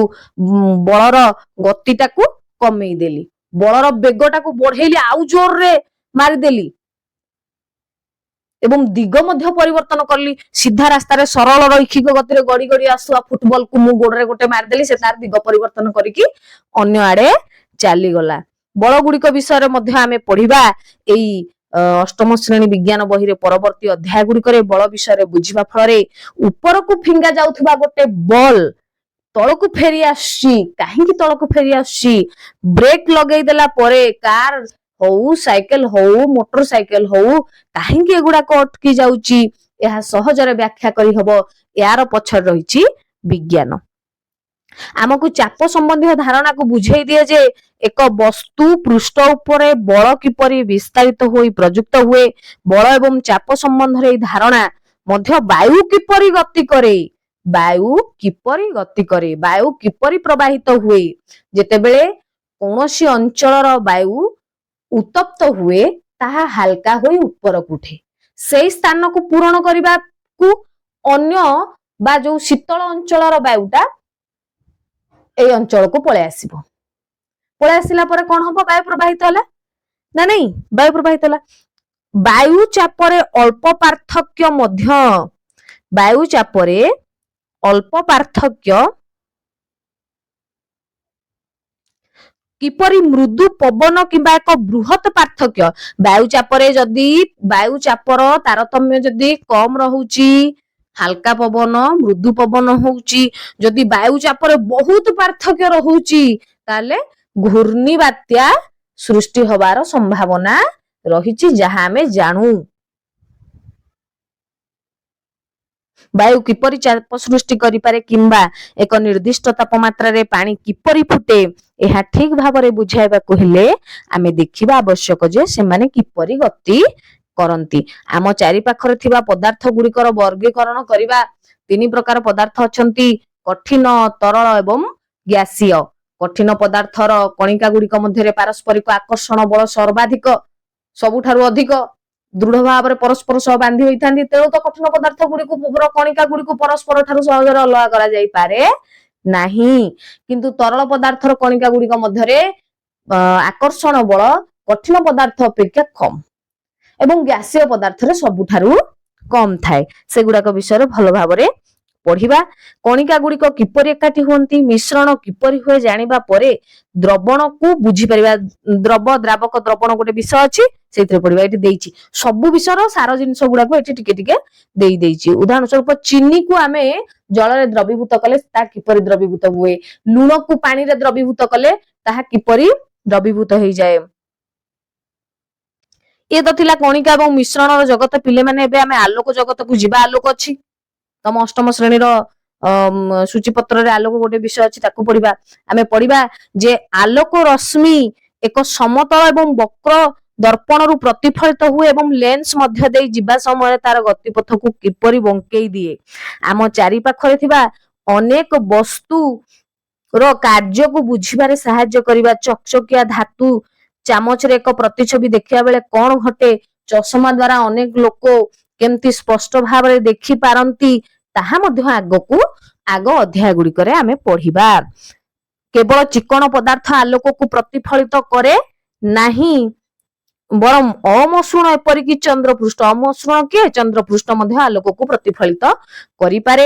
ବଳର ଗତିଟାକୁ କମେଇ ଦେଲି, ବଳର ବେଗଟାକୁ ବଢେଇଲି, ଆଉ ଜୋରରେ ମାରିଦେଲି ଏବଂ ଦିଗ ମଧ୍ୟ ପରିବର୍ତ୍ତନ କଲି। ସିଧା ରାସ୍ତାରେ ସରଳ ରୈଖିକ ଗତିରେ ଗଡି ଗଡି ଆସୁଥିବା ଫୁଟବଲକୁ ମୁଁ ଗୋଡରେ ଗୋଟେ ମାରିଦେଲି, ସେ ତାର ଦିଗ ପରିବର୍ତ୍ତନ କରିକି ଅନ୍ୟ ଆଡେ ଚାଲିଗଲା। ବଳ ଗୁଡିକ ବିଷୟରେ ମଧ୍ୟ ଆମେ ପଢିବା ଏଇ ଅଷ୍ଟମ ଶ୍ରେଣୀ ବିଜ୍ଞାନ ବହିରେ। ପରବର୍ତ୍ତୀ ଅଧ୍ୟାୟ ଗୁଡିକରେ ବଳ ବିଷୟରେ ବୁଝିବା ଫଳରେ ଉପରକୁ ଫିଙ୍ଗା ଯାଉଥିବା ଗୋଟେ ବଲ ତଳକୁ ଫେରି ଆସୁଛି। କାହିଁକି ତଳକୁ ଫେରି ଆସୁଛି? ବ୍ରେକ୍ ଲଗେଇଦେଲା ପରେ କାର ହଉ, ସାଇକେଲ ହଉ, ମୋଟର ସାଇକେଲ ହଉ, କାହିଁକି ଏଗୁଡାକ ଅଟକି ଯାଉଛି? ଏହା ସହଜରେ ବ୍ୟାଖ୍ୟା କରିହବ। ଏହାର ପଛରେ ରହିଛି ବିଜ୍ଞାନ। ଆମକୁ ଚାପ ସମ୍ବନ୍ଧୀୟ ଧାରଣାକୁ ବୁଝେଇ ଦିଏ ଯେ ଏକ ବସ୍ତୁ ପୃଷ୍ଠ ଉପରେ ବଳ କିପରି ବିସ୍ତାରିତ ହୋଇ ପ୍ରଯୁକ୍ତ ହୁଏ। ବଳ ଏବଂ ଚାପ ସମ୍ବନ୍ଧରେ ଏହି ଧାରଣା ମଧ୍ୟ ବାୟୁ କିପରି ଗତି କରେ, ବାୟୁ କିପରି ଗତି କରେ, ବାୟୁ କିପରି ପ୍ରବାହିତ ହୁଏ। ଯେତେବେଳେ କୌଣସି ଅଞ୍ଚଳର ବାୟୁ ଉତ୍ତପ୍ତ ହୁଏ, ତାହା ହାଲକା ହୋଇ ଉପରକୁ ଉଠେ। ସେଇ ସ୍ଥାନକୁ ପୂରଣ କରିବାକୁ ଅନ୍ୟ ବା ଯୋଉ ଶୀତଳ ଅଞ୍ଚଳର ବାୟୁଟା ଏଇ ଅଞ୍ଚଳକୁ ପଳେଇ ଆସିବ। ପଳେଇ ଆସିଲା ପରେ କଣ ହବ? ବାୟୁ ପ୍ରବାହିତ ହେଲା, ନା ନାଇଁ? ବାୟୁ ପ୍ରବାହିତ ହେଲା। ବାୟୁ ଚାପରେ ଅଳ୍ପ ପାର୍ଥକ୍ୟ ମଧ୍ୟ, ବାୟୁ ଚାପରେ ଅଳ୍ପ ପାର୍ଥକ୍ୟ କିପରି ମୃଦୁ ପବନ କିମ୍ବା ଏକ ବୃହତ ପାର୍ଥକ୍ୟ। ବାୟୁ ଚାପରେ ଯଦି ବାୟୁ ଚାପର ତାରତମ୍ୟ ଯଦି କମ ରହୁଛି, ହାଲକା ପବନ, ମୃଦୁ ପବନ ହଉଛି, ଯଦି ବାୟୁ ଚାପରେ ବହୁତ ପାର୍ଥକ୍ୟ ରହୁଛି, ତାହେଲେ ଘୂର୍ଣ୍ଣି ବାତ୍ୟା ସୃଷ୍ଟି ହବାର ସମ୍ଭାବନା ରହିଛି, ଯାହା ଆମେ ଜାଣୁ। ବାୟୁ କିପରି ଚାପ ସୃଷ୍ଟି କରିପାରେ କିମ୍ବା ଏକ ନିର୍ଦ୍ଦିଷ୍ଟ ତାପମାତ୍ରାରେ ପାଣି କିପରି ଫୁଟେ, ଏହା ଠିକ ଭାବରେ ବୁଝାଇବାକୁ ହେଲେ ଆମେ ଦେଖିବା ଆବଶ୍ୟକ ଯେ ସେମାନେ କିପରି ଗତି କରନ୍ତି। ଆମ ଚାରିପାଖରେ ଥିବା ପଦାର୍ଥ ଗୁଡିକର ବର୍ଗୀକରଣ କରିବା। 3 ପ୍ରକାର ପଦାର୍ଥ ଅଛନ୍ତି, କଠିନ, ତରଳ ଏବଂ ଗ୍ୟାସୀୟ। କଠିନ ପଦାର୍ଥର କଣିକା ଗୁଡିକ ମଧ୍ୟରେ ପାରସ୍ପରିକ ଆକର୍ଷଣ ବଳ ସର୍ବାଧିକ, ସବୁଠାରୁ ଅଧିକ ଦୃଢ ଭାବରେ ପରସ୍ପର ସହ ବାନ୍ଧି ହୋଇଥାନ୍ତି। ତେଣୁ ତ କଠିନ ପଦାର୍ଥ ଗୁଡିକୁ କଣିକା ଗୁଡିକୁ ପରସ୍ପର ଠାରୁ ସହଜରେ ଅଲଗା କରାଯାଇପାରେ ନାହିଁ। କିନ୍ତୁ ତରଳ ପଦାର୍ଥର କଣିକା ଗୁଡିକ ମଧ୍ୟରେ ଆକର୍ଷଣ ବଳ କଠିନ ପଦାର୍ଥ ଅପେକ୍ଷା କମ ଏବଂ ଗ୍ୟାସୀୟ ପଦାର୍ଥରେ ସବୁଠାରୁ କମ ଥାଏ। ସେଗୁଡାକ ବିଷୟରେ ଭଲ ଭାବରେ ପଢିବା। କଣିକା ଗୁଡିକ କିପରି ଏକାଠି ହୁଅନ୍ତି, ମିଶ୍ରଣ କିପରି ହୁଏ ଜାଣିବା ପରେ ଦ୍ରବଣକୁ ବୁଝିପାରିବା। ଦ୍ରାବକ ଦ୍ରବଣ ଗୋଟେ ବିଷୟ ଅଛି, ସେଇଥିରେ ପଢିବା। ଏଠି ଦେଇଛି ସବୁ ବିଷୟର ସାର ଜିନିଷ ଗୁଡାକୁ ଏଠି ଟିକେ ଟିକେ ଦେଇଛି। ଉଦାହରଣ ସ୍ୱରୂପ ଚିନିକୁ ଆମେ ଜଳରେ ଦ୍ରବୀଭୂତ କଲେ ତାହା କିପରି ଦ୍ରବୀଭୂତ ହୁଏ, ଲୁଣକୁ ପାଣିରେ ଦ୍ରବୀଭୂତ କଲେ ତାହା କିପରି ଦ୍ରବୀଭୂତ ହେଇଯାଏ। ଏ ତ ଥିଲା କଣିକା ଏବଂ ମିଶ୍ରଣର ଜଗତ। ପିଲାମାନେ ଏବେ ଆମେ ଆଲୋକ ଜଗତକୁ ଯିବା। ଆଲୋକ ଅଛି ତମ ଅଷ୍ଟମ ଶ୍ରେଣୀର ସୂଚୀପତ୍ରରେ ଆଲୋକ ଗୋଟେ ବିଷୟ ଅଛି, ତାକୁ ପଢିବା। ଆମେ ପଢିବା ଯେ ଆଲୋକ ରଶ୍ମି ଏକ ସମତଳ ଏବଂ ବକ୍ର ଦର୍ପଣରୁ ପ୍ରତିଫଳିତ ହୁଏ ଏବଂ ଲେନ୍ସ ମଧ୍ୟ ଦେଇ ଯିବା ସମୟରେ ତାର ଗତିପଥକୁ କିପରି ବଙ୍କେଇ ଦିଏ। ଆମ ଚାରିପାଖରେ ଥିବା ଅନେକ ବସ୍ତୁର କାର୍ଯ୍ୟକୁ ବୁଝିବାରେ ସାହାଯ୍ୟ କରିବା। ଚକଚକିଆ ଧାତୁ ଚାମଚରେ ଏକ ପ୍ରତିଛବି ଦେଖିବା ବେଳେ କଣ ଘଟେ, ଚଷମା ଦ୍ୱାରା ଅନେକ ଲୋକ କେମିତି ସ୍ପଷ୍ଟ ଭାବରେ ଦେଖିପାରନ୍ତି, ତାହା ମଧ୍ୟ ଆଗ ଅଧ୍ୟାୟ ଗୁଡିକରେ ଆମେ ପଢିବା। କେବଳ ଚିକଣ ପଦାର୍ଥ ଆଲୋକକୁ ପ୍ରତିଫଳିତ କରେ ନାହିଁ, ବରଂ ଅମସୃଣ ଏପରିକି ଚନ୍ଦ୍ରପୃଷ୍ଠ, ଅମସୃଣ କିଏ, ଚନ୍ଦ୍ରପୃଷ୍ଠ ମଧ୍ୟ ଆଲୋକକୁ ପ୍ରତିଫଳିତ କରିପାରେ।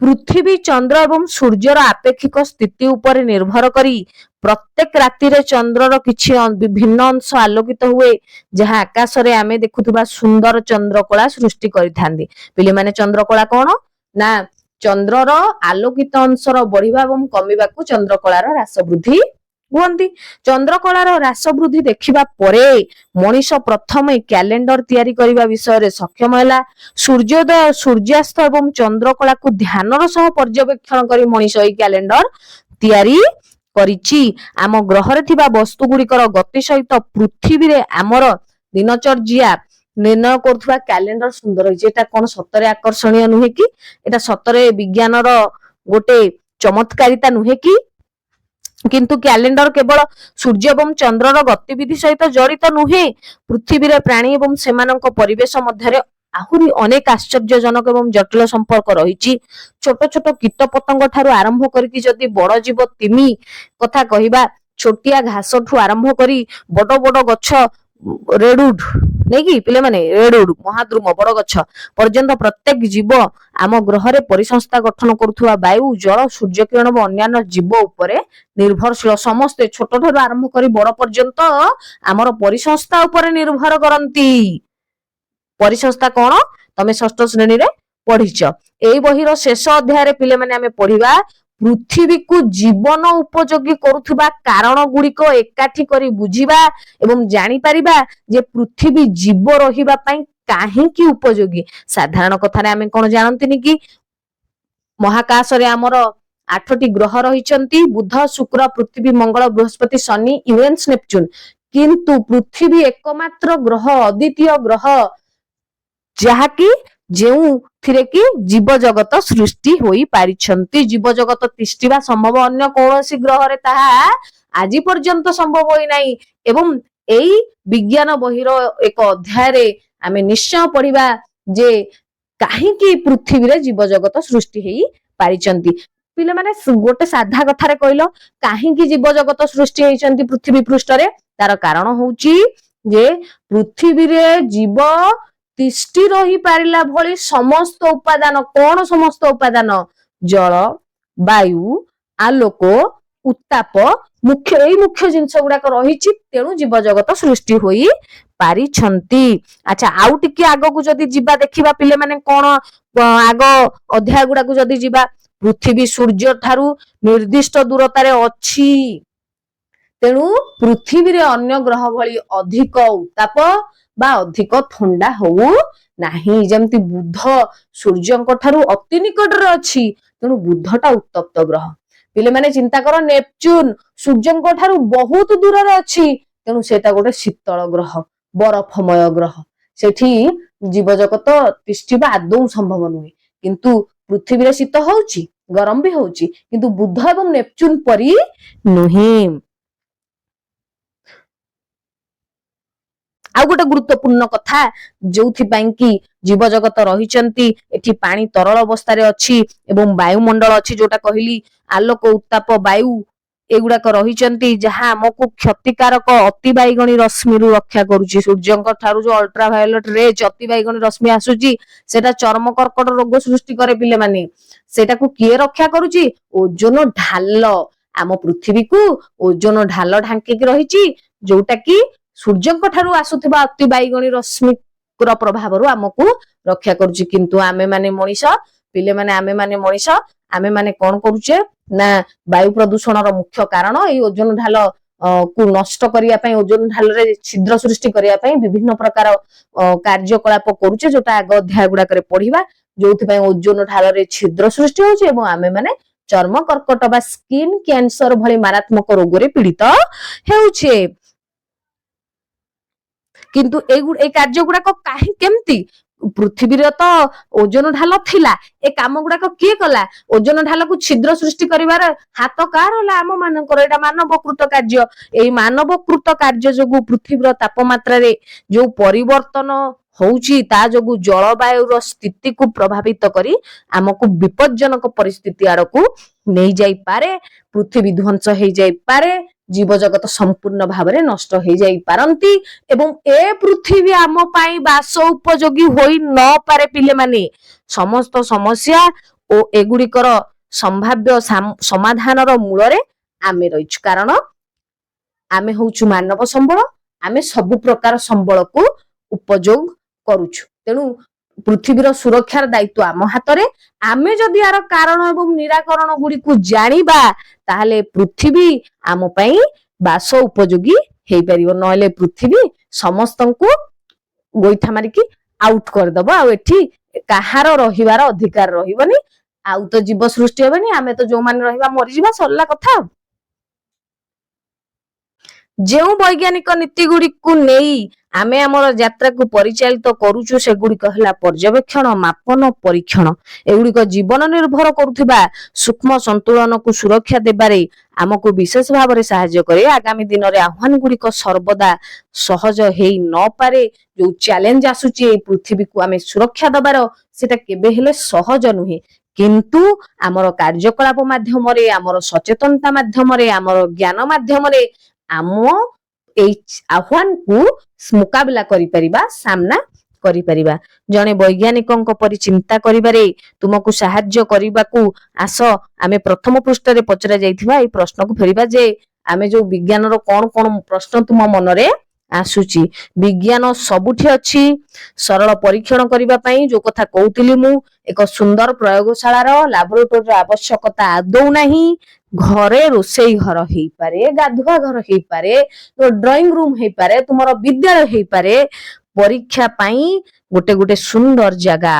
ପୃଥିବୀ, ଚନ୍ଦ୍ର ଏବଂ ସୂର୍ଯ୍ୟର ଆପେକ୍ଷିକ ସ୍ଥିତି ଉପରେ ନିର୍ଭର କରି ପ୍ରତ୍ୟେକ ରାତିରେ ଚନ୍ଦ୍ରର କିଛି ବିଭିନ୍ନ ଅଂଶ ଆଲୋକିତ ହୁଏ, ଯାହା ଆକାଶରେ ଆମେ ଦେଖୁଥିବା ସୁନ୍ଦର ଚନ୍ଦ୍ରକଳା ସୃଷ୍ଟି କରିଥାନ୍ତି। ପିଲାମାନେ ଚନ୍ଦ୍ରକଳା କଣ ନା ଚନ୍ଦ୍ରର ଆଲୋକିତ ଅଂଶର ବଢିବା ଏବଂ କମିବାକୁ ଚନ୍ଦ୍ରକଳାର ହ୍ରାସ ବୃଦ୍ଧି କୁହନ୍ତି। ଚନ୍ଦ୍ରକଳାର ହ୍ରାସ ବୃଦ୍ଧି ଦେଖିବା ପରେ ମଣିଷ ପ୍ରଥମେ କ୍ୟାଲେଣ୍ଡର ତିଆରି କରିବା ବିଷୟରେ ସକ୍ଷମ ହେଲା। ସୂର୍ଯ୍ୟୋଦୟ, ସୂର୍ଯ୍ୟାସ୍ତ ଏବଂ ଚନ୍ଦ୍ରକଳାକୁ ଧ୍ୟାନର ସହ ପର୍ଯ୍ୟବେକ୍ଷଣ କରି ମଣିଷ ଏହି କ୍ୟାଲେଣ୍ଡର ତିଆରି କରିଛି। ଆମ ଗ୍ରହରେ ଥିବା ବସ୍ତୁ ଗୁଡିକର ଗତି ସହିତ ପୃଥିବୀରେ ଆମର ଦିନଚର୍ଯ୍ୟା ନିର୍ଣ୍ଣୟ କରୁଥିବା କ୍ୟାଲେଣ୍ଡର ସୁନ୍ଦର ହେଇଛି। ଏଟା କଣ ସତରେ ଆକର୍ଷଣୀୟ ନୁହେଁ କି? ଏଟା ସତରେ ବିଜ୍ଞାନର ଗୋଟେ ଚମତ୍କାରିତା ନୁହେଁ କି? କିନ୍ତୁ କ୍ୟାଲେଣ୍ଡର କେବଳ ସୂର୍ଯ୍ୟ ଏବଂ ଚନ୍ଦ୍ରର ଗତିବିଧି ସହିତ ଜଡିତ ନୁହେଁ, ପୃଥିବୀରେ ପ୍ରାଣୀ ଏବଂ ସେମାନଙ୍କ ପରିବେଶ ମଧ୍ୟରେ ଆହୁରି ଅନେକ ଆଶ୍ଚର୍ଯ୍ୟଜନକ ଏବଂ ଜଟିଳ ସମ୍ପର୍କ ରହିଛି। ଛୋଟ ଛୋଟ କୀଟ ପତଙ୍ଗ ଠାରୁ ଆରମ୍ଭ କରିକି ଯଦି ବଡ ଜୀବ ତିମି କଥା କହିବା, ଛୋଟିଆ ଘାସଠୁ ଆରମ୍ଭ କରି ବଡ ବଡ ଗଛ, ରେଡଉଡ୍ ନେଇକି ପିଲାମାନେ ରେଡଉଡ୍ ମହାଦ୍ରୁମ ବଡ ଗଛ ପର୍ଯ୍ୟନ୍ତ ପ୍ରତ୍ୟେକ ଜୀବ ଆମ ଗ୍ରହରେ ପରିସଂସ୍ଥା ଗଠନ କରୁଥିବା ବାୟୁ, ଜଳ, ସୂର୍ଯ୍ୟକିରଣ ଏବଂ ଅନ୍ୟାନ୍ୟ ଜୀବ ଉପରେ ନିର୍ଭରଶୀଳ। ସମସ୍ତେ ଛୋଟ ଠାରୁ ଆରମ୍ଭ କରି ବଡ ପର୍ଯ୍ୟନ୍ତ ଆମର ପରିସଂସ୍ଥା ଉପରେ ନିର୍ଭର କରନ୍ତି। ପରିସଂସ୍ଥା କଣ ତମେ ଷଷ୍ଠ ଶ୍ରେଣୀରେ ପଢିଛ। ଏଇ ବହିର ଶେଷ ଅଧ୍ୟାୟରେ ପିଲାମାନେ ଆମେ ପଢିବା ପୃଥିବୀକୁ ଜୀବନ ଉପଯୋଗୀ କରୁଥିବା କାରଣ ଗୁଡିକ ଏକାଠି କରି ବୁଝିବା ଏବଂ ଜାଣିପାରିବା ଯେ ପୃଥିବୀ ଜୀବ ରହିବା ପାଇଁ କାହିଁକି ଉପଯୋଗୀ। ସାଧାରଣ କଥାରେ ଆମେ କଣ ଜାଣନ୍ତିନି କି ମହାକାଶରେ ଆମର 8ଟି ଗ୍ରହ ରହିଛନ୍ତି, ବୁଧ, ଶୁକ୍ର, ପୃଥିବୀ, ମଙ୍ଗଳ, ବୃହସ୍ପତି, ଶନି, ୟୁରେନସ୍, ନେପଚୁନ୍। କିନ୍ତୁ ପୃଥିବୀ ଏକମାତ୍ର ଗ୍ରହ, ଅଦ୍ୱିତୀୟ ଗ୍ରହ, ଯାହାକି ଯେଉଁଥିରେ କି ଜୀବ ଜଗତ ସୃଷ୍ଟି ହୋଇ ପାରିଛନ୍ତି। ଜୀବ ଜଗତ ତିଷ୍ଠିବା ସମ୍ଭବ ଅନ୍ୟ କୌଣସି ଗ୍ରହରେ ତାହା ଆଜି ପର୍ଯ୍ୟନ୍ତ ସମ୍ଭବ ହୋଇନାହିଁ। ଏବଂ ଏଇ ବିଜ୍ଞାନ ବହିର ଏକ ଅଧ୍ୟାୟରେ ଆମେ ନିଶ୍ଚୟ ପଢିବା ଯେ କାହିଁକି ପୃଥିବୀରେ ଜୀବ ଜଗତ ସୃଷ୍ଟି ହେଇ ପାରିଛନ୍ତି। ପିଲାମାନେ ଗୋଟେ ସାଧା କଥାରେ କହିଲ କାହିଁକି ଜୀବ ଜଗତ ସୃଷ୍ଟି ହେଇଛନ୍ତି ପୃଥିବୀ ପୃଷ୍ଠରେ? ତାର କାରଣ ହଉଛି ଯେ ପୃଥିବୀରେ ଜୀବ ତିଷ୍ଠି ରହି ପାରିଲା ଭଳି ସମସ୍ତ ଉପାଦାନ, କଣ ସମସ୍ତ ଉପାଦାନ? ଜଳ, ବାୟୁ, ଆଲୋକ, ଉତ୍ତାପ, ଏଇ ମୁଖ୍ୟ ଜିନିଷ ଗୁଡାକ ରହିଛି। ତେଣୁ ଜୀବ ଜଗତ ସୃଷ୍ଟି ହୋଇ ପାରିଛନ୍ତି। ଆଚ୍ଛା, ଆଉ ଟିକେ ଆଗକୁ ଯଦି ଯିବା ଦେଖିବା ପିଲାମାନେ କଣ ଆଗ ଅଧ୍ୟାୟ ଗୁଡାକୁ ଯଦି ଯିବା, ପୃଥିବୀ ସୂର୍ଯ୍ୟ ଠାରୁ ନିର୍ଦ୍ଦିଷ୍ଟ ଦୂରତାରେ ଅଛି। ତେଣୁ ପୃଥିବୀରେ ଅନ୍ୟ ଗ୍ରହ ଭଳି ଅଧିକ ଉତ୍ତାପ ବା ଅଧିକ ଥଣ୍ଡା ହଉ ନାହିଁ। ଯେମିତି ବୁଧ ସୂର୍ଯ୍ୟଙ୍କ ଠାରୁ ଅତି ନିକଟରେ ଅଛି, ତେଣୁ ବୁଧଟା ଉତ୍ତପ୍ତ ଗ୍ରହ। ପିଲାମାନେ ଚିନ୍ତା କର, ନେପଚୁନ ସୂର୍ଯ୍ୟଙ୍କ ଠାରୁ ବହୁତ ଦୂରରେ ଅଛି, ତେଣୁ ସେଟା ଗୋଟେ ଶୀତଳ ଗ୍ରହ, ବରଫମୟ ଗ୍ରହ। ସେଠି ଜୀବଜଗତ ତିଷ୍ଠିବା ଆଦୌ ସମ୍ଭବ ନୁହେଁ। କିନ୍ତୁ ପୃଥିବୀରେ ଶୀତ ହଉଛି, ଗରମ ବି ହଉଛି, କିନ୍ତୁ ବୁଧ ଏବଂ ନେପଚୁନ ପରି ନୁହେଁ। ଆଉ ଗୋଟେ ଗୁରୁତ୍ୱପୂର୍ଣ୍ଣ କଥା, ଯୋଉଥିପାଇଁ କି ଜୀବଜଗତ ରହିଛନ୍ତି, ଏଠି ପାଣି ତରଳ ଅବସ୍ଥାରେ ଅଛି ଏବଂ ବାୟୁମଣ୍ଡଳ ଅଛି, ଯୋଉଟା କହିଲି ଆଲୋକ ଉତ୍ତାପ ବାୟୁ ଏଗୁଡାକ ରହିଛନ୍ତି, ଯାହା ଆମକୁ କ୍ଷତିକାରକ ଅତି ବାଇଗଣୀ ରଶ୍ମିରୁ ରକ୍ଷା କରୁଛି। ସୂର୍ଯ୍ୟଙ୍କ ଠାରୁ ଯୋଉ ଅଲ୍ଟ୍ରାଭାୟୋଲେଟ ରେଜ୍ ଅତି ବାଇଗଣୀ ରଶ୍ମି ଆସୁଛି, ସେଟା ଚର୍ମ କର୍କଟ ରୋଗ ସୃଷ୍ଟି କରେ। ପିଲାମାନେ ସେଟାକୁ କିଏ ରକ୍ଷା କରୁଛି? ଓଜୋନ ଢାଲ। ଆମ ପୃଥିବୀକୁ ଓଜୋନ ଢାଲ ଢାଙ୍କିକି ରହିଛି, ଯୋଉଟା କି ସୂର୍ଯ୍ୟଙ୍କ ଠାରୁ ଆସୁଥିବା ଅତି ବାଇଗଣୀ ରଶ୍ମିର ପ୍ରଭାବରୁ ଆମକୁ ରକ୍ଷା କରୁଛି। କିନ୍ତୁ ଆମେ ମାନେ ମଣିଷ, ପିଲାମାନେ ଆମେ ମାନେ କଣ କରୁଛେ ନା ବାୟୁ ପ୍ରଦୂଷଣର ମୁଖ୍ୟ କାରଣ ଏଇ ଓଜୋନ ଢାଲ କୁ ନଷ୍ଟ କରିବା ପାଇଁ, ଓଜୋନ ଢାଲରେ ଛିଦ୍ର ସୃଷ୍ଟି କରିବା ପାଇଁ ବିଭିନ୍ନ ପ୍ରକାର କାର୍ଯ୍ୟକଳାପ କରୁଛେ, ଯୋଉଟା ଆଗ ଅଧ୍ୟାୟ ଗୁଡାକରେ ପଢିବା। ଯୋଉଥିପାଇଁ ଓଜୋନ ଢାଲରେ ଛିଦ୍ର ସୃଷ୍ଟି ହଉଛି ଏବଂ ଆମେ ମାନେ ଚର୍ମ କର୍କଟ ବା ସ୍କିନ୍ କ୍ୟାନ୍ସର ଭଳି ମାରାତ୍ମକ ରୋଗରେ ପୀଡିତ ହେଉଛେ। କିନ୍ତୁ ଏଇ କାର୍ଯ୍ୟ ଗୁଡାକ କେମିତି? ପୃଥିବୀରେ ତ ଓଜୋନ ଢାଲ ଥିଲା, ଏ କାମ ଗୁଡାକ କିଏ କଲା? ଓଜୋନ ଢାଲକୁ ଛିଦ୍ର ସୃଷ୍ଟି କରିବାର ହାତ କାହାର ହେଲା? ଆମ ମାନଙ୍କର। ଏଇଟା ମାନବକୃତ କାର୍ଯ୍ୟ। ଏଇ ମାନବକୃତ କାର୍ଯ୍ୟ ଯୋଗୁ ପୃଥିବୀର ତାପମାତ୍ରାରେ ଯୋଉ ପରିବର୍ତ୍ତନ ହଉଛି, ତା ଯୋଗୁ ଜଳବାୟୁର ସ୍ଥିତିକୁ ପ୍ରଭାବିତ କରି ଆମକୁ ବିପଜ୍ଜନକ ପରିସ୍ଥିତି ଆଡକୁ ନେଇଯାଇପାରେ। ପୃଥିବୀ ଧ୍ୱଂସ ହେଇଯାଇପାରେ, ଜୀବଜଗତ ସମ୍ପୂର୍ଣ୍ଣ ଭାବରେ ନଷ୍ଟ ହେଇଯାଇପାରନ୍ତି ଏବଂ ଏ ପୃଥିବୀ ଆମ ପାଇଁ ବାସ ଉପଯୋଗୀ ହୋଇ ନପାରେ। ପିଲାମାନେ ସମସ୍ତ ସମସ୍ୟା ଓ ଏଗୁଡିକର ସମ୍ଭାବ୍ୟ ସମାଧାନର ମୂଳରେ ଆମେ ରହିଛୁ, କାରଣ ଆମେ ହଉଛୁ ମାନବ ସମ୍ବଳ। ଆମେ ସବୁ ପ୍ରକାର ସମ୍ବଳକୁ ଉପଯୋଗ କରୁଛୁ। ତେଣୁ ପୃଥିବୀର ସୁରକ୍ଷାର ଦାୟିତ୍ୱ ଆମ ହାତରେ। ଆମେ ଯଦି ଆର କାରଣ ଏବଂ ନିରାକରଣ ଗୁଡିକୁ ଜାଣିବା, ତାହେଲେ ପୃଥିବୀ ଆମ ପାଇଁ ବାସ ଉପଯୋଗୀ ହେଇପାରିବ। ନହେଲେ ପୃଥିବୀ ସମସ୍ତଙ୍କୁ ଗୋଇଠା ମାରିକି ଆଉଟ କରିଦବ, ଆଉ ଏଠି କାହାର ରହିବାର ଅଧିକାର ରହିବନି। ଆଉ ତ ଜୀବ ସୃଷ୍ଟି ହେବେନି, ଆମେ ତ ଯୋଉମାନେ ରହିବା ମରିଯିବା, ସରିଲା କଥା। ଯେଉଁ ବୈଜ୍ଞାନିକ ନୀତି ଗୁଡିକୁ ନେଇ ଆମେ ଆମର ଯାତ୍ରାକୁ ପରିଚାଳିତ କରୁଛୁ, ସେଗୁଡିକ ହେଲା ପର୍ଯ୍ୟବେକ୍ଷଣ, ମାପନ, ପରୀକ୍ଷଣ। ଏଗୁଡିକ ଜୀବନ ନିର୍ଭର କରୁଥିବା ସୂକ୍ଷ୍ମ ସନ୍ତୁଳନକୁ ସୁରକ୍ଷା ଦେବାରେ ଆମକୁ ବିଶେଷ ଭାବରେ ସାହାଯ୍ୟ କରେ। ଆଗାମୀ ଦିନରେ ଆହ୍ୱାନ ଗୁଡିକ ସର୍ବଦା ସହଜ ହେଇ ନପାରେ। ଯୋଉ ଚ୍ୟାଲେଞ୍ଜ ଆସୁଛି ଏଇ ପୃଥିବୀକୁ ଆମେ ସୁରକ୍ଷା ଦବାର, ସେଟା କେବେ ହେଲେ ସହଜ ନୁହେଁ। କିନ୍ତୁ ଆମର କାର୍ଯ୍ୟକଳାପ ମାଧ୍ୟମରେ, ଆମର ସଚେତନତା ମାଧ୍ୟମରେ, ଆମର ଜ୍ଞାନ ମାଧ୍ୟମରେ ଆମ ଏଇ ଆହ୍ୱାନକୁ ମୁକାବିଲା କରିପାରିବା, ସାମ୍ନା କରିପାରିବା। ଜଣେ ବୈଜ୍ଞାନିକଙ୍କ ପରି ଚିନ୍ତା କରିବାରେ ତୁମକୁ ସାହାଯ୍ୟ କରିବାକୁ ଆସ ଆମେ ପ୍ରଥମ ପୃଷ୍ଠରେ ପଚରା ଯାଇଥିବା ଏଇ ପ୍ରଶ୍ନକୁ ଫେରିବା, ଯେ ଆମେ ଯୋଉ ବିଜ୍ଞାନର କଣ କଣ ପ୍ରଶ୍ନ ତୁମ ମନରେ ଆସୁଛି। ବିଜ୍ଞାନ ସବୁଠି ଅଛି। ସରଳ ପରୀକ୍ଷଣ କରିବା ପାଇଁ ଯୋଉ କଥା କହୁଥିଲି ମୁଁ, ଏକ ସୁନ୍ଦର ପ୍ରୟୋଗଶାଳାର ଲାବୋରେଟୋରୀର ଆବଶ୍ୟକତା ଆଦୌ ନାହିଁ। ଘରେ ରୋଷେଇ ଘର ହେଇପାରେ, ଗାଧୁଆ ଘର ହେଇପାରେ, ଡ୍ରଇଂ ରୁମ ହେଇପାରେ, ତୁମର ବିଦ୍ୟାଳୟ ହେଇପାରେ। ପରୀକ୍ଷା ପାଇଁ ଗୋଟେ ଗୋଟେ ସୁନ୍ଦର ଜାଗା,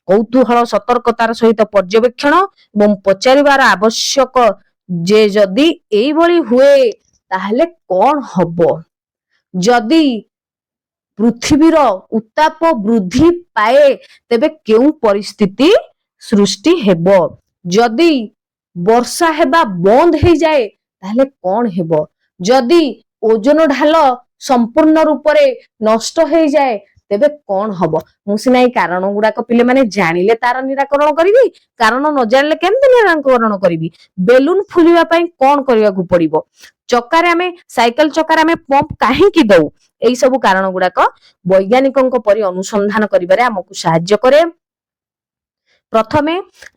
କୌତୂହଳ ସତର୍କତାର ସହିତ ପର୍ଯ୍ୟବେକ୍ଷଣ ଏବଂ ପଚାରିବାର ଆବଶ୍ୟକ, ଯେ ଯଦି ଏଇଭଳି ହୁଏ ତାହେଲେ କଣ ହବ? ଯଦି ପୃଥିବୀର ଉତ୍ତାପ ବୃଦ୍ଧି ପାଏ, ତେବେ କେଉଁ ପରିସ୍ଥିତି ସୃଷ୍ଟି ହେବ? ଯଦି ବର୍ଷା ହେବା ବନ୍ଦ ହେଇଯାଏ, ତାହେଲେ କଣ ହେବ? ଯଦି ଓଜୋନ ଢାଲ ସମ୍ପୂର୍ଣ୍ଣ ରୂପରେ ନଷ୍ଟ ହେଇଯାଏ, ତେବେ କଣ ହବ? ମୁଁ ସିନା ଏଇ କାରଣ ଗୁଡାକ ପିଲାମାନେ ଜାଣିଲେ ତାର ନିରାକରଣ କରିବି, କାରଣ ନ ଜାଣିଲେ କେମିତି ନିରାକରଣ କରିବି? ବେଲୁନ ଫୁଲିବା ପାଇଁ କଣ କରିବାକୁ ପଡିବ? ସାଇକେଲ ଚକାରେ ଆମେ ପମ୍ପ କାହିଁକି ଦଉ? ଏଇ ସବୁ କାରଣ ଗୁଡାକ ବୈଜ୍ଞାନିକଙ୍କ ପରି ଅନୁସନ୍ଧାନ କରିବାରେ ଆମକୁ ସାହାଯ୍ୟ କରେ। ପ୍ରଥମେ